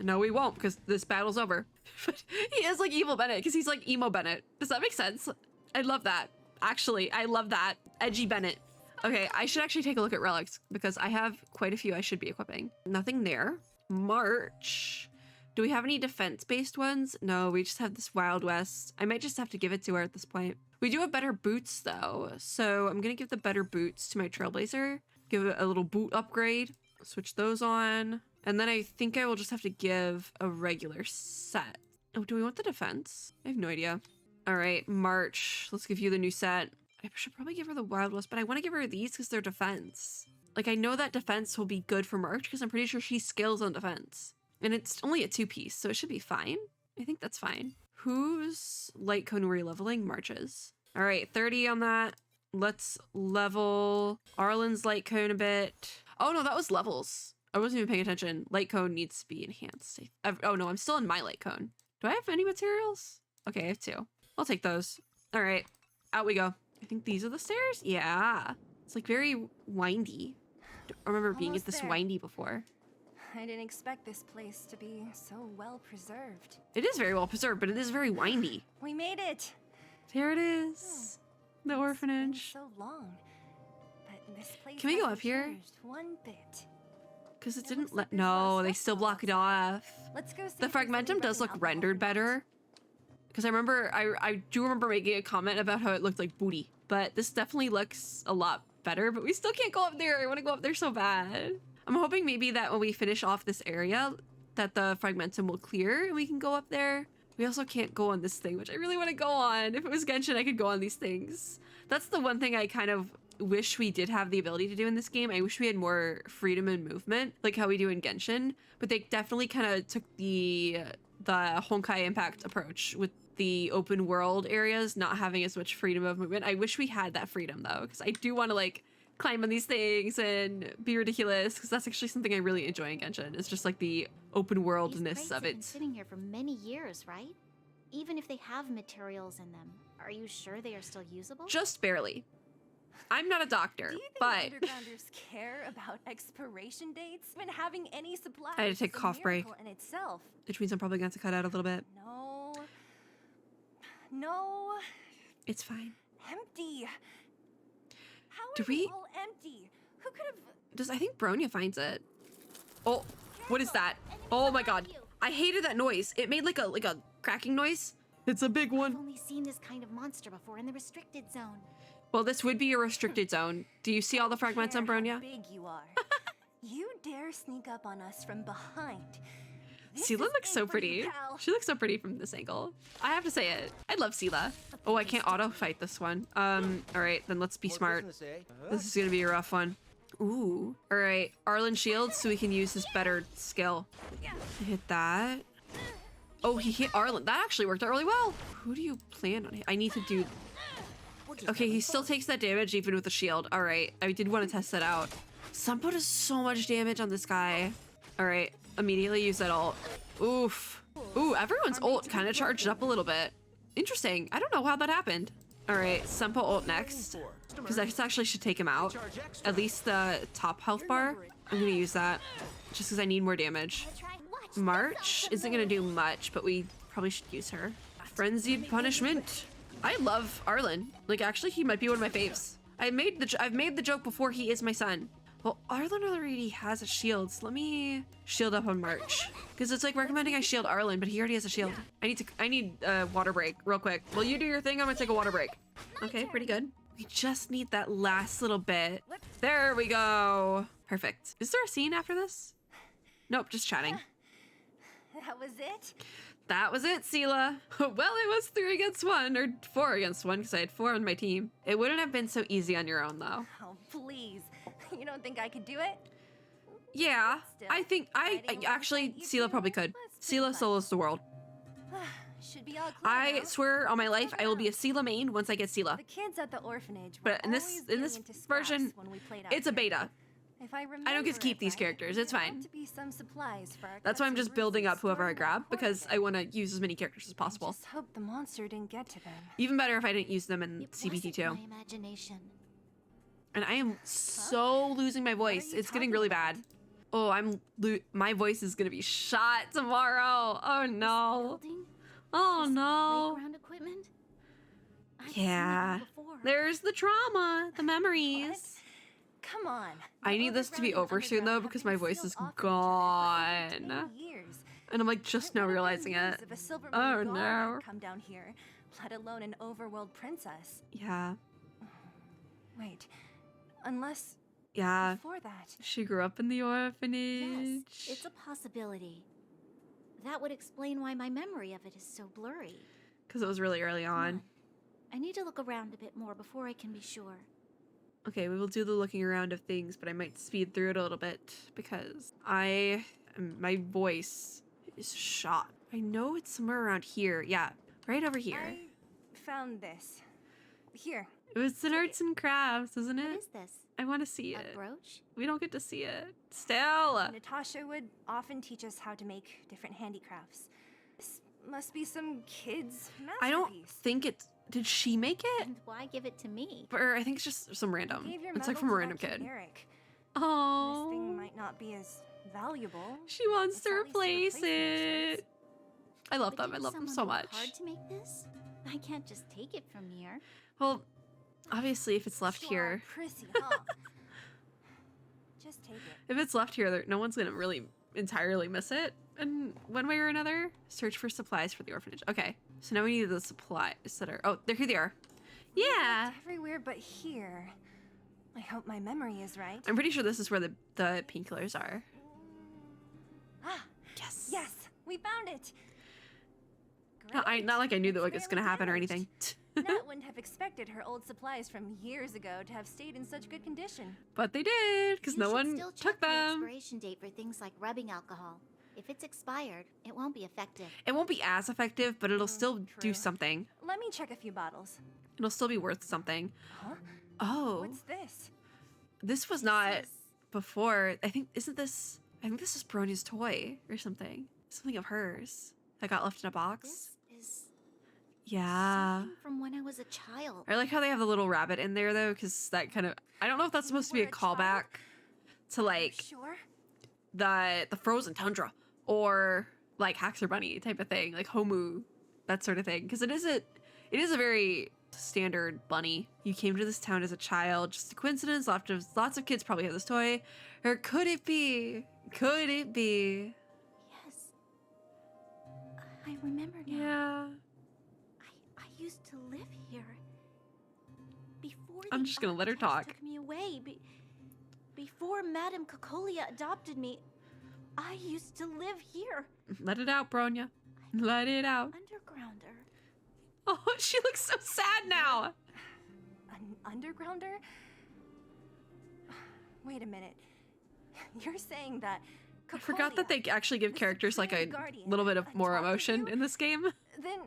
No, we won't, because this battle's over. But he is like Evil Bennett, because he's like Emo Bennett. Does that make sense? I love that. Actually, I love that. Edgy Bennett. Okay, I should actually take a look at relics, because I have quite a few I should be equipping. Nothing there. March. Do we have any defense-based ones? No, we just have this Wild West. I might just have to give it to her at this point. We do have better boots, though, so I'm going to give the better boots to my Trailblazer. Give it a little boot upgrade. Switch those on. And then I think I will just have to give a regular set. Oh, do we want the defense? I have no idea. All right, March. Let's give you the new set. I should probably give her the Wild West, but I want to give her these because they're defense. Like, I know that defense will be good for March because I'm pretty sure she skills on defense. And it's only a 2-piece, so it should be fine. I think that's fine. Whose light cone were you leveling? March's. All right, 30 on that. Let's level Arlen's light cone a bit. Oh, no, that was levels. I wasn't even paying attention. Light cone needs to be enhanced. Oh, no, I'm still in my light cone. Do I have any materials? Okay, I have 2. I'll take those. All right, out we go. I think these are the stairs? Yeah. It's like very windy. I remember being at this windy before. I didn't expect this place to be so well preserved. It is very well preserved, but it is very windy. We made it. There it is. The orphanage. It's been so long, but this place Can we go hasn't up here? changed one bit. Because it It didn't looks let. like there's a lot No, of they stuff still block it outside. off. Let's go see The if there's any fragmentum does look alcohol rendered for that. better. Because I remember, I do remember making a comment about how it looked like booty. But this definitely looks a lot better, but we still can't go up there. I want to go up there so bad. I'm hoping maybe that when we finish off this area, that the fragmentum will clear and we can go up there. We also can't go on this thing, which I really want to go on. If it was Genshin, I could go on these things. That's the one thing I kind of wish we did have the ability to do in this game. I wish we had more freedom in movement, like how we do in Genshin. But they definitely kind of took the Honkai Impact approach with the open world areas not having as much freedom of movement. I wish we had that freedom though, because I do want to like climb on these things and be ridiculous, because that's actually something I really enjoy in Genshin. It's just like the open worldness of These crates have been it. sitting here for many years, right? Even if they have materials in them, are you sure they are still usable? Just barely. I'm not a doctor, Do you think but undergrounders care about expiration dates? Even having any supplies I had to take a is cough break. miracle in itself. which means I'm probably going to have to cut out a little bit. No, It's fine. empty. How Do are we- they all empty? Who could have? I think Bronya finds it. Oh, what is that? Oh my god. I hated that noise. It made like a cracking noise. It's a big I've one. only seen this kind of monster before in the restricted zone. Well, this would be a restricted zone. Do you see all the fragments on Care how Bronya? big you are. You dare sneak up on us from behind. This Sela is looks so it for you, pretty. pal. She looks so pretty from this angle. I have to say it. I love Sela. Oh, I can't auto fight this one. All right, then let's be smart. This is gonna be a rough one. Ooh. All right, Arlen shields so we can use his better skill. Hit that. Oh, he hit Arlen. That actually worked out really well. Who do you plan on? I need to do. Okay, he still takes that damage even with the shield. All right, I did want to test that out. Sampo does so much damage on this guy. All right, immediately use that ult. Oof. Ooh, everyone's ult kind of charged up a little bit. Interesting. I don't know how that happened. All right, Sampo ult next. Because I actually should take him out. At least the top health bar. I'm going to use that. Just because I need more damage. March isn't going to do much, but we probably should use her. Frenzied Punishment. I love Arlen. Like, actually, he might be one of my faves. I've made the joke before, he is my son. Well, Arlen already has a shield, so let me shield up on March. Because it's like recommending I shield Arlen, but he already has a shield. I need a water break real quick. Will you do your thing? I'm gonna take a water break. Okay, pretty good. We just need that last little bit. There we go. Perfect. Is there a scene after this? Nope, just chatting. That was it? That was it, Sela. Well, it was 3 against 1, or 4 against 1, because I had 4 on my team. It wouldn't have been so easy on your own, though. Oh, please. You don't think I could do it? Yeah, Still, I think fighting actually alongside you Sela two probably could. was pretty Sela fun. solos the world. Should be all clear I now. swear on my life, Look I will be a around. Sela main once I get Sela. The kids at the orphanage were But in this always getting into scraps version, when we played out it's a here. beta. If I remember I don't get to keep it these right, characters. It's there ought fine. to be some supplies for our That's why I'm cuts just and building bruises up whoever I stored in grab the because corner I want to use as many characters as there. I possible. just hope the monster didn't get to them. Even better if I didn't use them in It CBT2. wasn't my imagination. And I am so losing my voice. you It's getting talking really about? bad. Oh, my voice is gonna be shot tomorrow. Oh no. Building? Oh This no. Playground equipment? I've seen it Yeah. before. There's the trauma, the memories. Come on. I The need this to be overground and over soon, though, underground have because been my voice sealed is off from each other for over gone. 10 years. And I'm like just now What would realizing the news it. if a Silverman Oh, guard no. had come down here, let alone an overworld princess. Yeah. Wait, unless Yeah. before that. She grew up in the orphanage. Yes, it's a possibility. That would explain why my memory of it is so blurry. Because it was really early Come on. I need to look around a bit more before I can be sure. Okay, we will do the looking around of things, but I might speed through it a little bit because my voice is shot. I know it's somewhere around here. Yeah, right over here. I found this. Here. It was in arts and crafts, isn't What it? is this? I want to see A it. brooch? We don't get to see it. Still. Natasha would often teach us how to make different handicrafts. This must be some kid's masterpiece. I don't think it's. Did she make it? And why give it to me? Or I think it's just some random. Gave your It's like medal from a to random that kid. Eric. Oh. This thing might not be as valuable. She wants It's to at least a replace replacement of it. I love But them. I didn't love them someone so work much. hard to make this? I can't just take it from here. Well, obviously, if it's left Sure, here, prissy, huh? Just take it. if it's left here, no one's gonna really entirely miss it in one way or another. Search for supplies for the orphanage. Okay, so now we need the supplies that are. Oh, here they are. Yeah, Looked everywhere but here. I hope my memory is right. I'm pretty sure this is where the painkillers are. Ah, Yes. yes, we found it. Not like I knew that It's like it's gonna barely happen or damaged. anything. Nat wouldn't have expected her old supplies from years ago to have stayed in such good condition. But they did, because You no should one still took check the them. expiration date for things like rubbing alcohol. If it's expired, it won't be effective. It won't be as effective, but it'll still do true. something. Let me check a few bottles. It'll still be worth something. Huh? Oh, What's this? this was not before. I think this is Brony's toy or something. Something of hers that got left in a box. This is Yeah. something from when I was a child. I like how they have the little rabbit in there though, because that kind of, I don't know if that's supposed to be were a a child? callback to like Sure. the frozen tundra or like Haxor Bunny type of thing, like Homu, that sort of thing. Because it is a very standard bunny. You came to this town as a child, just a coincidence. Lots of kids probably have this toy. Or could it be? Could it be? Yes. I remember now. Yeah. I used to live here. Before I'm the just gonna let her architects talk. Took me away. Before Madame Cocolia adopted me, I used to live here. Let it out, Bronya. Let it out. Undergrounder. Oh, she looks so sad now. An undergrounder? Wait a minute. You're saying that I forgot that Cocolia, they actually give the characters like a Supreme Guardian, little bit of more adopted emotion you? in this game. Then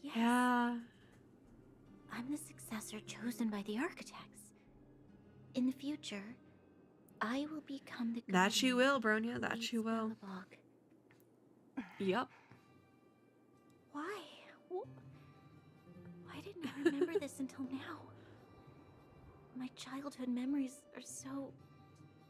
Yes. Yeah. I'm the successor chosen by the architects. In the future, I will become the That you guardian will, Bronya. who That leads you will. Belobog. Yep. Why? Why didn't I remember this until now? My childhood memories are so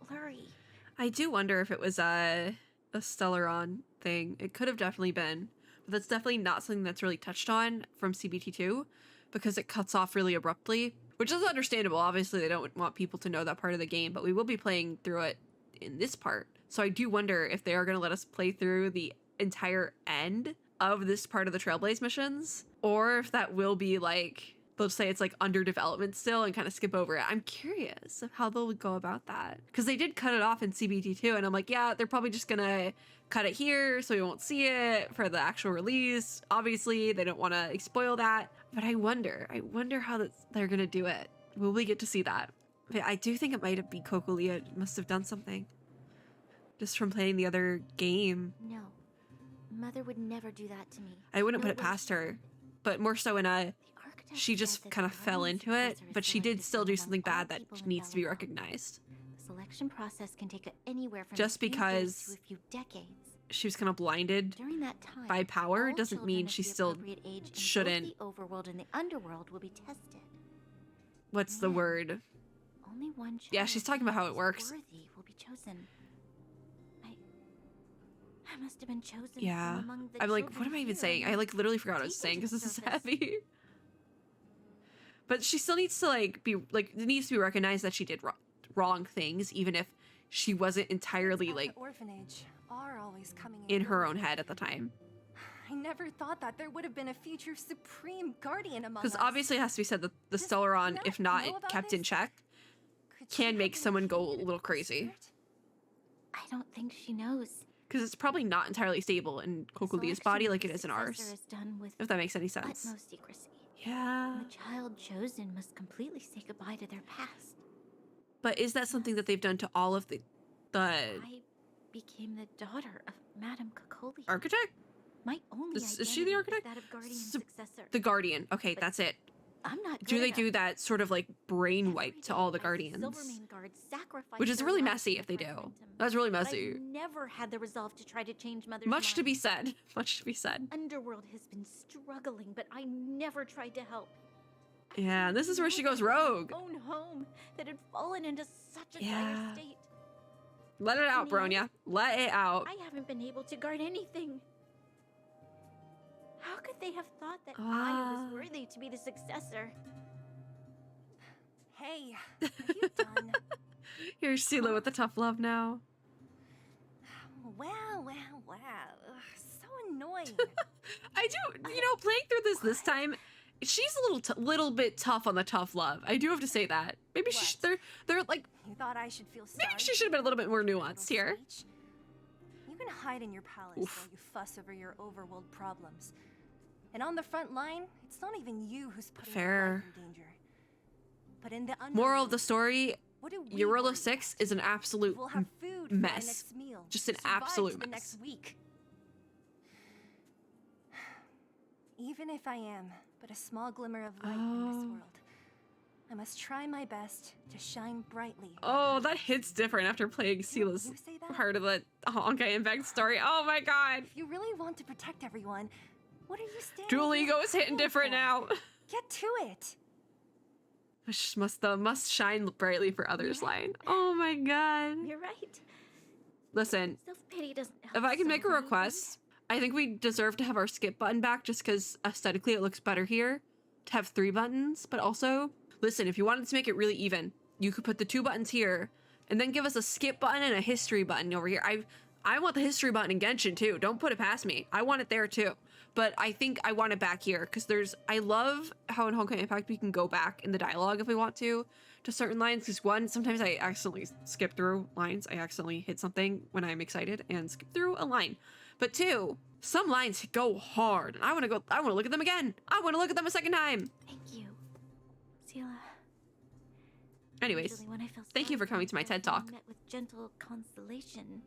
blurry. I do wonder if it was a Stellaron thing. It could have definitely been, but that's definitely not something that's really touched on from CBT2 because it cuts off really abruptly, which is understandable. Obviously, they don't want people to know that part of the game, but we will be playing through it in this part. So I do wonder if they are going to let us play through the entire end of this part of the Trailblaze missions, or if that will be like, they'll say it's like under development still and kind of skip over it. I'm curious of how they'll go about that. Because they did cut it off in CBT2, and I'm like, yeah, they're probably just gonna cut it here so we won't see it for the actual release. Obviously, they don't want to spoil that. But I wonder how they're gonna do it. Will we get to see that? But I do think it might have been Cocolia must have done something. Just from playing the other game. No. Mother would never do that to me. I wouldn't put it Nobody past should. her. But more so in a, The architect she said just that kind the of fell guardian into it, successor is but she did selected still from do among something all bad that people in needs to be Belobog. recognized. The selection process can take anywhere from Just a few days because to a few decades. She was kind of blinded During that time, by power all doesn't children mean of she the still appropriate age in both shouldn't. the overworld and the underworld will be tested. What's the Then, word? Only one child Yeah, she's talking about how it who's works. worthy will be chosen. I must have been chosen Yeah. from among the I'm like, what children am I even here saying? I and like literally forgot what I was taken saying to because the this is surface. heavy. But she still needs to like be like, it needs to be recognized that she did wrong things, even if she wasn't entirely Kids at like the orphanage are always coming in and her going. own head at the time. I never thought that there would have been a future supreme guardian among Because us. obviously it has to be said that the Does Stellaron, Nat if not know about kept in this? check, Could she can have make been someone go a hinted little at the crazy. secret? I don't think she knows. Because it's probably not entirely stable in The Kokolia's selection body of like the it is in successor ours. is done with If that makes any sense. utmost secrecy. Yeah. And the child chosen must completely say goodbye to their past. But is that something that they've done to all of the I became the daughter of Madame Cocolia. architect? My only Is she the identity architect? that of guardian Sup- successor. The Guardian. Okay, But that's it. I'm not Do good they enough. do that sort of like brain Every wipe to day all the I see Guardians? Silvermane guards sacrifice Which is their really lives messy in if they the do. fragmentum. That's really But messy. I've never had the resolve to try to change Mother's Much to mind. be said. Much to be said. Underworld has been struggling, but I never tried to help. I Yeah, didn't this is where know she that goes it was my rogue. own home that had fallen into such a Yeah. dire state. Let it out, In the end, Bronya. Let it out. I haven't been able to guard anything. How could they have thought that I Ah. was worthy to be the successor? Hey, are you done? Here's Sela with the tough love now. Wow. Ugh, so annoying. I do, playing through this time, she's a little bit tough on the tough love. I do have to say that. Maybe What? they're like, You thought I should feel sorry? maybe she should have been a little bit more for your nuanced little here. speech? You can hide in your palace Oof. while you fuss over your overworld problems. And on the front line, it's not even you who's putting your Fair. life in danger. But in the Moral of the underworld, story, what do we Eurolo worry 6 about? is an absolute We'll have food for our mess. next meal. Just an survive absolute to the mess. next week. Even if I am but a small glimmer of light in this Oh. world, I must try my best to shine brightly. Oh, that hits different after playing Sela's you say that? part of the Honkai Impact story. Oh my god. If you really want to protect everyone, what are you standing Dual here ego is hitting crying different for? now. Get to it. The must shine brightly for others line. Oh my god. You're right. Listen, Self-pity doesn't help if I can make a solve anything. request, I think we deserve to have our skip button back just because aesthetically it looks better here to have 3 buttons. But also, listen, if you wanted to make it really even, you could put the 2 buttons here and then give us a skip button and a history button over here. I want the history button in Genshin too. Don't put it past me. I want it there too. But I think I want it back here because I love how in Honkai Impact we can go back in the dialogue if we want to certain lines. Because one, sometimes I accidentally skip through lines. I accidentally hit something when I'm excited and skip through a line. But 2, some lines go hard and I want to look at them again. I want to look at them a second time. Thank you, Sela. Anyways, Usually when I feel thank you sorry for coming to my myself, TED Talk. I'm met with gentle consolation.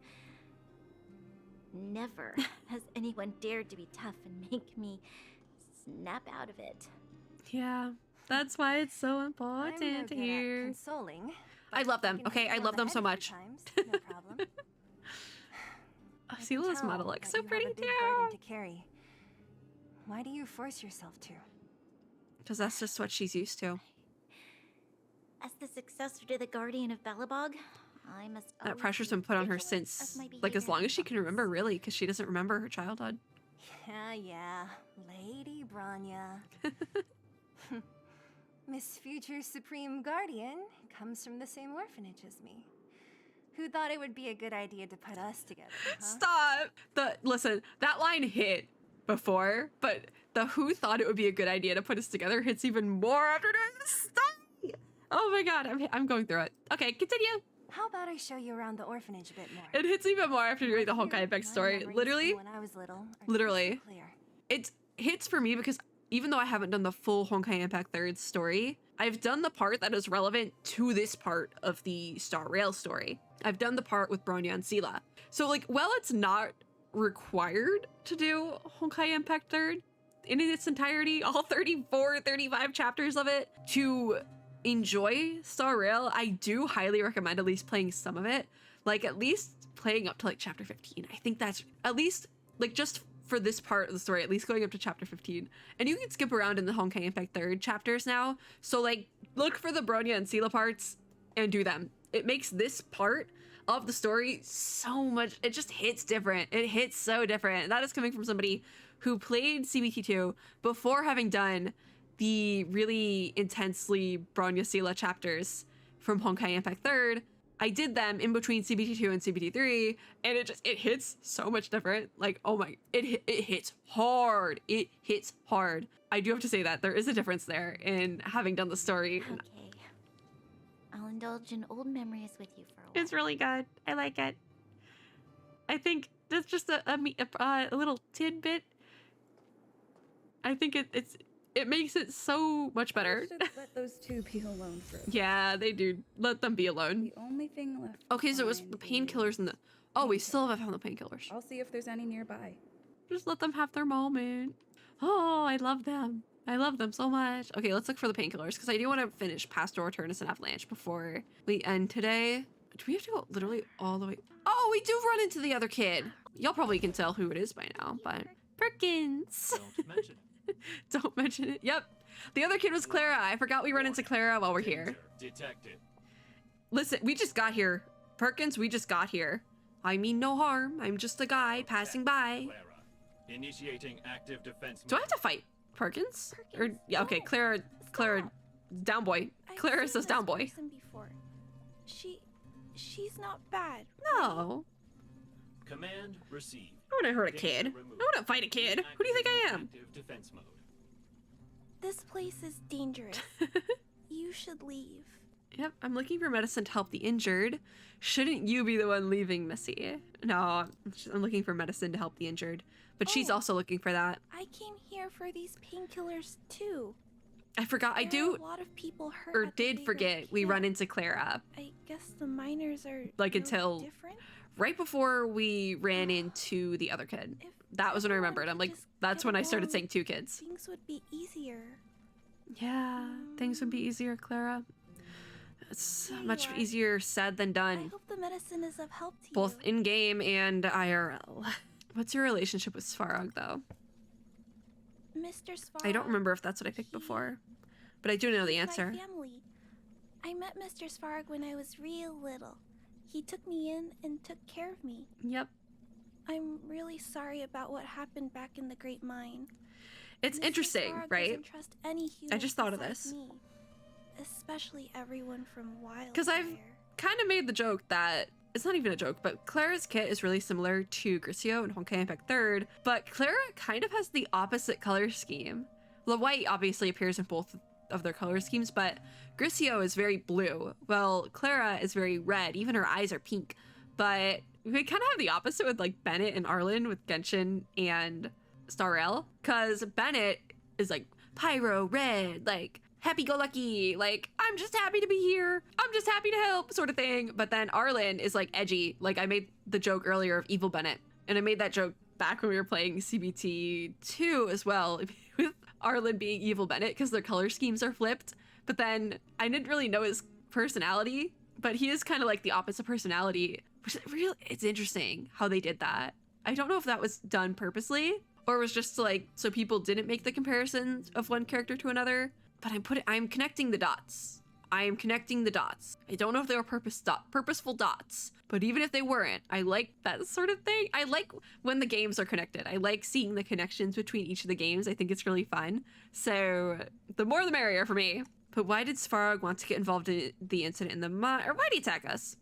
Never has anyone dared to be tough and make me snap out of it. Yeah, that's why it's so I'm no important good to at hear. consoling. I but love them, I can okay? hit I you on love the them so head a few much. times, No problem. I can Sela's tell model looks that so you pretty have a big too. burden to carry. Why do you force yourself to? Because that's just what she's used to. As the successor to the Guardian of Belobog, I must That always pressure's be been put on her vigilant since, of my like, as behavior long and as she can thoughts. remember, really, because she doesn't remember her childhood. Yeah, Lady Bronya. Miss Future Supreme Guardian comes from the same orphanage as me. Who thought it would be a good idea to put us together, huh? Stop! Listen, that line hit before, but the who thought it would be a good idea to put us together hits even more after this. Stop! Oh my god, I'm going through it. Okay, continue. How about I show you around the orphanage a bit more? It hits even more after doing the Here, Honkai Impact my story. memories Literally, from when I was little are literally. crystal clear. it hits for me because even though I haven't done the full Honkai Impact 3rd story, I've done the part that is relevant to this part of the Star Rail story. I've done the part with Bronya and Sela. So, like, while it's not required to do Honkai Impact 3rd in its entirety, all 34, 35 chapters of it, to enjoy Star Rail. I do highly recommend at least playing some of it, like at least playing up to like chapter 15. I think that's at least like just for this part of the story, at least going up to chapter 15. And you can skip around in the Honkai Impact 3rd chapters now. So like look for the Bronya and Sela parts and do them. It makes this part of the story so much, it just hits different. It hits so different. That is coming from somebody who played CBT2 before having done the really intensely Bronya Sela chapters from Honkai Impact 3rd. I did them in between CBT2 and CBT3, and it hits so much different. Like, oh my, it hits hard. It hits hard. I do have to say that there is a difference there in having done the story. Okay. I'll indulge in old memories with you for a while. It's really good. I like it. I think that's just a little tidbit. I think it makes it so much better. Should let those two be alone for a bit. Yeah, they do. Let them be alone. The only thing left. Okay, so it was the painkillers and the... Oh, we still haven't found the painkillers. I'll see if there's any nearby. Just let them have their moment. Oh, I love them. I love them so much. Okay, let's look for the painkillers because I do want to finish Pastoral Turnus and Avalanche before we end today. Do we have to go literally all the way? Oh, we do run into the other kid. Y'all probably can tell who it is by now, but Perkins. Don't mention it. Don't mention it. Yep. The other kid was Clara. I forgot we run into Clara while we're here. Detected. Listen, we just got here. Perkins, we just got here. I mean no harm. I'm just a guy passing by. Clara, initiating active defense. Do I have to fight Perkins? Or yeah, okay, Clara, down boy. Clara says down boy. Before. She's not bad. No. Command received. I wouldn't hurt a kid. I wouldn't fight a kid. Who do you think I am? Active defense mode. This place is dangerous. You should leave. Yep, I'm looking for medicine to help the injured. Shouldn't you be the one leaving, Missy? No, I'm looking for medicine to help the injured. But she's also looking for that. I came here for these painkillers too. I forgot. I There do, are a lot of people hurt or at the did bigger forget, we camp. run into Clara. I guess the miners are Like, no until different. right before we ran into the other kid. If That was when I everyone remembered. I'm could like, just that's get when I started along, saying two kids. Things would be easier. Yeah, things would be easier, Clara. It's Here you much are. easier said than I done, hope the medicine is of help to both you. in-game and IRL. What's your relationship with Svarog, though? Mr. Svarog. I don't remember if that's what I picked before, but I do know the he's answer. My family. I met Mr. Svarog when I was real little. He took me in and took care of me. Yep. I'm really sorry about what happened back in the Great Mine. It's Mr. interesting, Svarog right? doesn't trust any I just thought of humans this. besides me, especially everyone from Wildfire. Because I've kind of made the joke that it's not even a joke, but Clara's kit is really similar to Grisio and Honkai Impact 3rd, but Clara kind of has the opposite color scheme. The white obviously appears in both of their color schemes, but Grisio is very blue, while Clara is very red. Even her eyes are pink. But we kind of have the opposite with like Bennett and Arlen with Genshin and Star Rail, because Bennett is like pyro red, like happy-go-lucky, like I'm just happy to be here, I'm just happy to help sort of thing. But then Arlen is like edgy. Like I made the joke earlier of Evil Bennett, and I made that joke back when we were playing CBT2 as well with Arlen being Evil Bennett because their color schemes are flipped. But then I didn't really know his personality, but he is kind of like the opposite personality, which is really, it's interesting how they did that. I don't know if that was done purposely or it was just like so people didn't make the comparisons of one character to another. But I'm connecting the dots. I am connecting the dots. I don't know if they were purposeful dots, but even if they weren't, I like that sort of thing. I like when the games are connected. I like seeing the connections between each of the games. I think it's really fun. So the more the merrier for me. But why did Svarog want to get involved in the incident in the mine? Or why'd he attack us?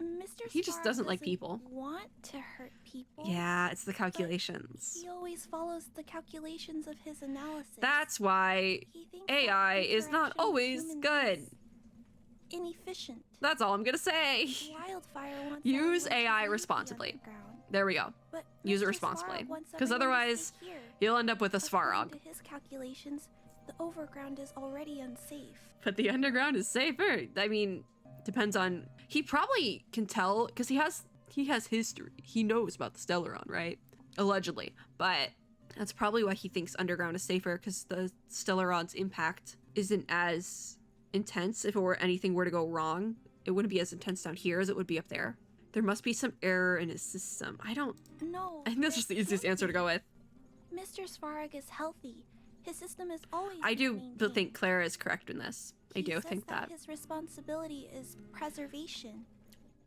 Mr. He just Svarog doesn't like people. Want to hurt people? Yeah, it's the calculations. He always follows the calculations of his analysis. That's why He thinks AI that is not interaction with always humans good. is inefficient. That's all I'm gonna say. Wildfire wants Use everyone to AI leave the responsibly. underground. There we go. But Use it Mr. responsibly. Svarog wants Because everyone to otherwise, stay here. you'll end up with a Svarog. According to his calculations, the overground is already unsafe. But the underground is safer. I mean, depends on... He probably can tell, because he he has history. He knows about the Stellaron, right? Allegedly. But that's probably why he thinks underground is safer, because the Stellaron's impact isn't as intense. If anything were to go wrong, it wouldn't be as intense down here as it would be up there. There must be some error in his system. I think that's just the easiest answer to go with. Mr. Svarog is healthy. His system is always I do maintained. think Clara is correct in this. I do think that. His responsibility is preservation.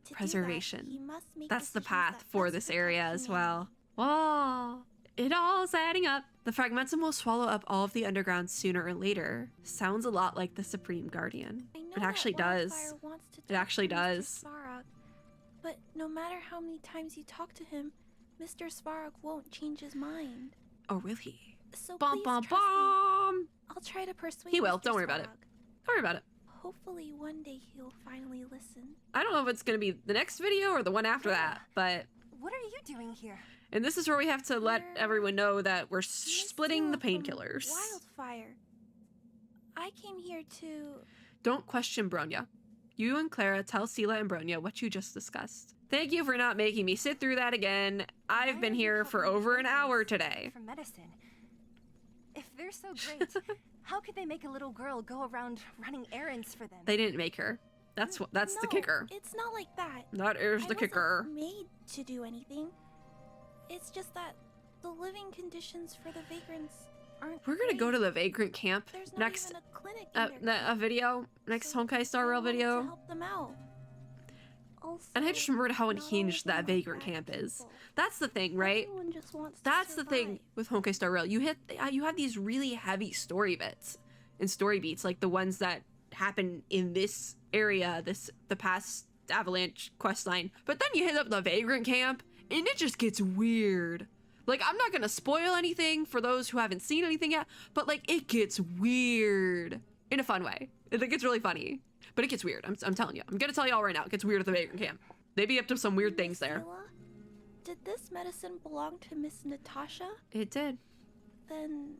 To Preservation. Do that, he must make That's the decisions path that for best this protect area as humanity. well. Whoa. It all's adding up. The Fragmentum will swallow up all of the underground sooner or later. Sounds a lot like the Supreme Guardian. I know It actually that does. Wildfire wants to It talk actually to Mr. does. Svarog, but no matter how many times you talk to him, Mr. Svarog won't change his mind. Oh, really? So Bum, please bum, trust me. bum. I'll try to persuade He will. Mr. Don't worry about it. Svarog. Don't worry about it. Hopefully one day he'll finally listen. I don't know if it's going to be the next video or the one after that, but... What are you doing here? And this is where we have to let We're- everyone know that we're splitting the Missila from painkillers. Wildfire. I came here to... Don't question Bronya. You and Clara tell Sela and Bronya what you just discussed. Thank you for not making me sit through that again. I've Why been are you here for helping over an the hour patients today. For medicine. If they're so great, how could they make a little girl go around running errands for them? They didn't make her. That's the No, kicker. It's not like that. That is I the wasn't kicker. made to do anything. It's just that the living conditions for the vagrants aren't We're gonna go great. to the vagrant camp There's not next. even a clinic in their A video next So Honkai Star I Rail wanted to video. help them out. Also, And I just remembered how not all unhinged of them that are vagrant bad camp is. people. That's the thing, right? Everyone just wants to That's the thing survive. with Honkai Star Rail. You have these really heavy story bits and story beats, like the ones that happen in this area, the past Avalanche questline. But then you hit up the vagrant camp, and it just gets weird. Like, I'm not gonna spoil anything for those who haven't seen anything yet, but like, it gets weird in a fun way. It gets really funny, but it gets weird. I'm telling you. I'm gonna tell y'all right now. It gets weird at the vagrant camp. They be up to some weird things there. Missila, did this medicine belong to Miss Natasha? It did. Then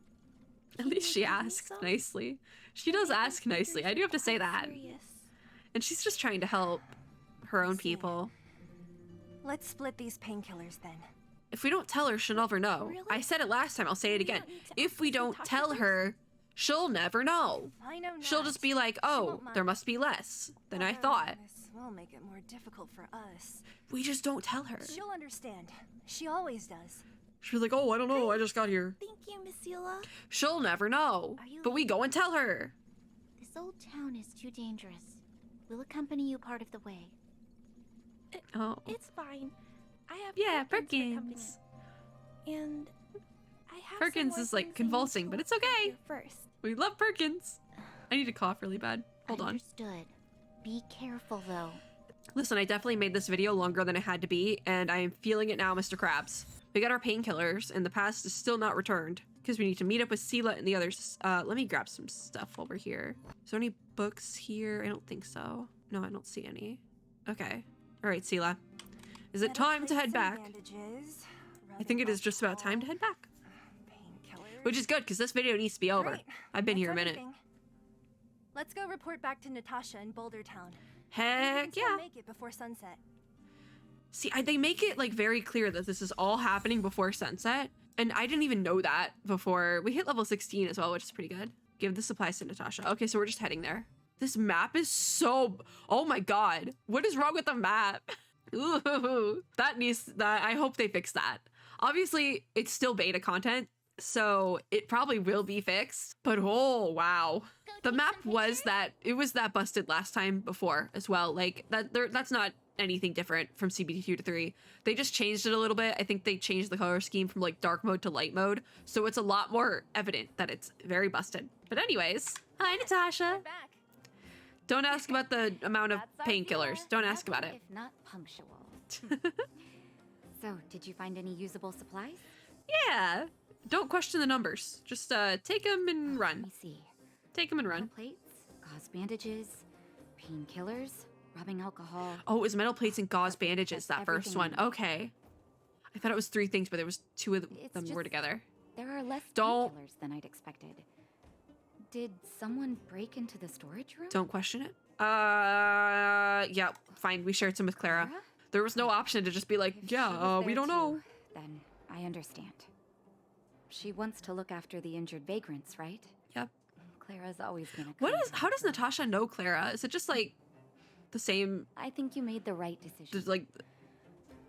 At can least you she give me asked some? nicely. She does ask nicely. I do have to say that. Serious. And she's just trying to help her own people. Let's split these painkillers then. If we don't tell her, she'll never know. Really? I said it last time, I'll say it We again. don't need to If ask we Miss don't Natasha tell first? her, she'll never know. I know not. She'll just be like, She oh, won't mind. there must be less than I Although thought. This will make it more difficult for us. We just don't tell her. She'll understand. She always does. She'll be like, oh, I don't know, I just got here. Thank you, Missila. She'll never know. Are you- But we go and tell her. This old town is too dangerous. We'll accompany you part of the way. Oh. It's fine. I have Yeah, Perkins for Perkins. company. And I have Perkins some more is, like, things I need convulsing, to but look it's okay. after First. We love Perkins. I need to cough really bad. Hold on. Understood. Be careful, though. Listen, I definitely made this video longer than it had to be, and I am feeling it now, Mr. Krabs. We got our painkillers, and the past is still not returned, because we need to meet up with Sela and the others. Let me grab some stuff while we're here. Is there any books here? I don't think so. No, I don't see any. Okay. All right, Sela. Is it Metal time to plates head and back? bandages, I think it is just about time to head back. Painkillers. Which is good, because this video needs to be over. Great. I've been That's here a minute. everything. Let's go report back to Natasha in Boulder Town. Heck We'll yeah. make it before sunset. See, they make it like very clear that this is all happening before sunset. And I didn't even know that before. We hit level 16 as well, which is pretty good. Give the supplies to Natasha. Okay, so we're just heading there. This map is so... Oh my god. What is wrong with the map? Ooh, I hope they fix that. Obviously, it's still beta content, so it probably will be fixed. But oh, wow. The map was that... It was that busted last time before as well. Like, that's not anything different from CBT2 to 3. They just changed it a little bit. I think they changed the color scheme from like dark mode to light mode. So it's a lot more evident that it's very busted. But anyways, hi Natasha. We're back. Don't ask about the amount of That's our painkillers. viewer. Don't ask about it. If not punctual. So, did you find any usable supplies? Yeah. Don't question the numbers. Just take them and Let run. me see. Take them and Metal run. plates, gauze bandages, painkillers, rubbing alcohol. Oh, it was metal plates and gauze bandages, That's that first everything one. I need. Okay. I thought it was 3 things, but there was 2 of It's them were just- together. There are less Don't- painkillers than I'd expected. Did someone break into the storage room? Don't question it. Yeah, fine. We shared some with Clara. Clara? There was no option to just be like, If she yeah, was we there don't know. too, then I understand. She wants to look after the injured vagrants, right? Yep. Clara's always been a What is, kind how does girl. Natasha know Clara? Is it just like the same, I think you made the right decision. just like,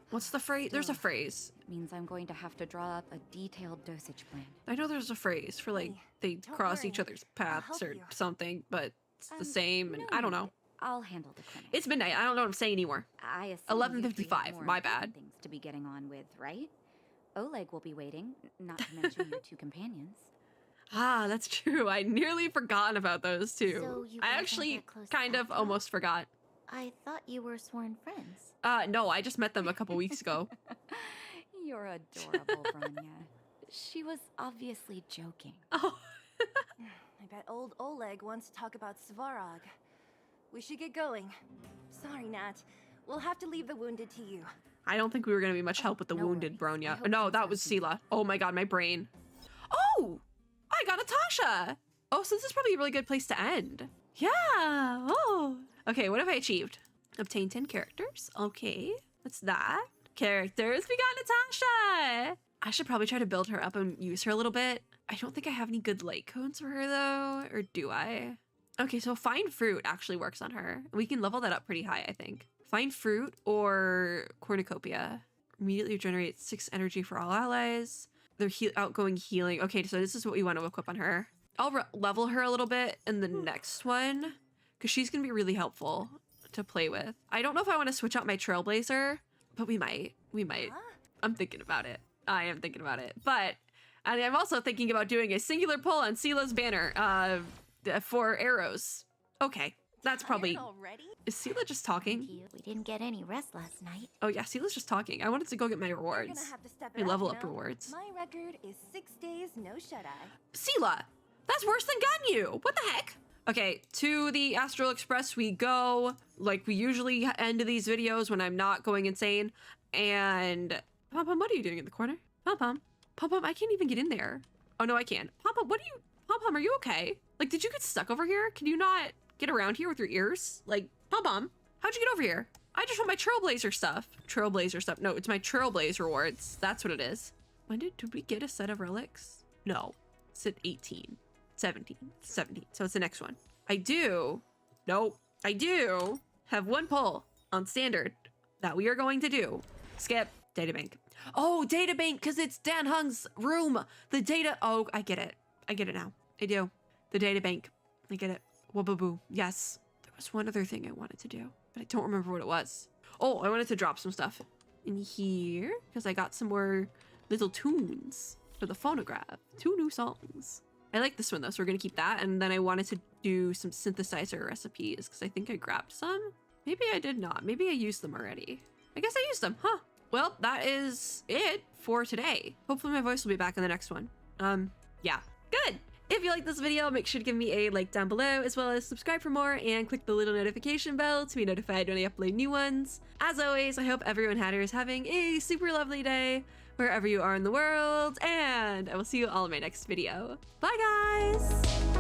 what's the phrase? There's a Still. phrase. Means I'm going to have to draw up a detailed dosage plan. I know there's a phrase for like, Hey, they don't cross worry. each other's paths help or you. something, but it's the same, and No I don't need. know. I'll handle the clinic. It's midnight. I don't know what I'm saying anymore. I assume you three have 11:55, more my important bad. Things to be getting on with, right? Oleg will be waiting, not to mention your two companions. Ah, that's true. I nearly forgotten about those two. So you I guys aren't actually that close kind of after all? almost forgot. I thought you were sworn friends. No, I just met them a couple weeks ago. You're adorable, Branya. She was obviously joking. Oh, I bet old Oleg wants to talk about Svarog. We should get going. Sorry, Nat. We'll have to leave the wounded to you. I don't think we were gonna be much help with the no wounded worries. I Bronya. hope No, things that go was smooth. Sela. Oh my god, my brain. Oh, I got Natasha. Oh, so this is probably a really good place to end. Yeah. Oh. Okay, what have I achieved? Obtain 10 characters. Okay, what's that? Characters. We got Natasha. I should probably try to build her up and use her a little bit. I don't think I have any good light codes for her though, or do I? Okay, so find fruit actually works on her. We can level that up pretty high, I think. Find fruit or cornucopia. Immediately generate 6 energy for all allies. They're outgoing healing. Okay, so this is what we want to equip on her. I'll level her a little bit in the next one because she's going to be really helpful to play with. I don't know if I want to switch out my Trailblazer, but we might. We might. I'm thinking about it. I am thinking about it. But and I'm also thinking about doing a singular pull on Sela's banner for arrows. Okay, that's probably... Already? Is Sela just talking? We didn't get any rest last night. Oh yeah, Sela's just talking. I wanted to go get my You're rewards. gonna have to step My it up, level you up know? rewards. My record is 6 days, no shut-eye. Sela! That's worse than Ganyu! What the heck? Okay, to the Astral Express we go, like we usually end these videos when I'm not going insane. And... Pom-Pom, what are you doing in the corner? Pom-Pom. Pom-Pom, I can't even get in there. Oh no, I can. Pom-Pom, what are you... Pom-Pom, are you okay? Like, did you get stuck over here? Can you not get around here with your ears? Like, Pom-Pom, how'd you get over here? I just want my Trailblazer stuff. Trailblazer stuff. No, it's my Trailblaze rewards. That's what it is. When did we get a set of relics? No. It's at 18. 17. 17. So it's the next one. I do. Nope. I do have one pull on standard that we are going to do. Skip. Databank. Oh, databank, because it's Dan Hung's room. The data. Oh, I get it. I get it now. I do. The databank. I get it. Wababoo. Yes. There was one other thing I wanted to do, but I don't remember what it was. Oh, I wanted to drop some stuff in here because I got some more little tunes for the phonograph. 2 new songs. I like this one though, so we're gonna keep that. And then I wanted to do some synthesizer recipes because I think I grabbed some. Maybe I did not. Maybe I used them already. I guess I used them, huh? Well, that is it for today. Hopefully my voice will be back in the next one. Yeah, good. If you like this video, make sure to give me a like down below, as well as subscribe for more and click the little notification bell to be notified when I upload new ones. As always, I hope everyone here is having a super lovely day wherever you are in the world, and I will see you all in my next video. Bye guys!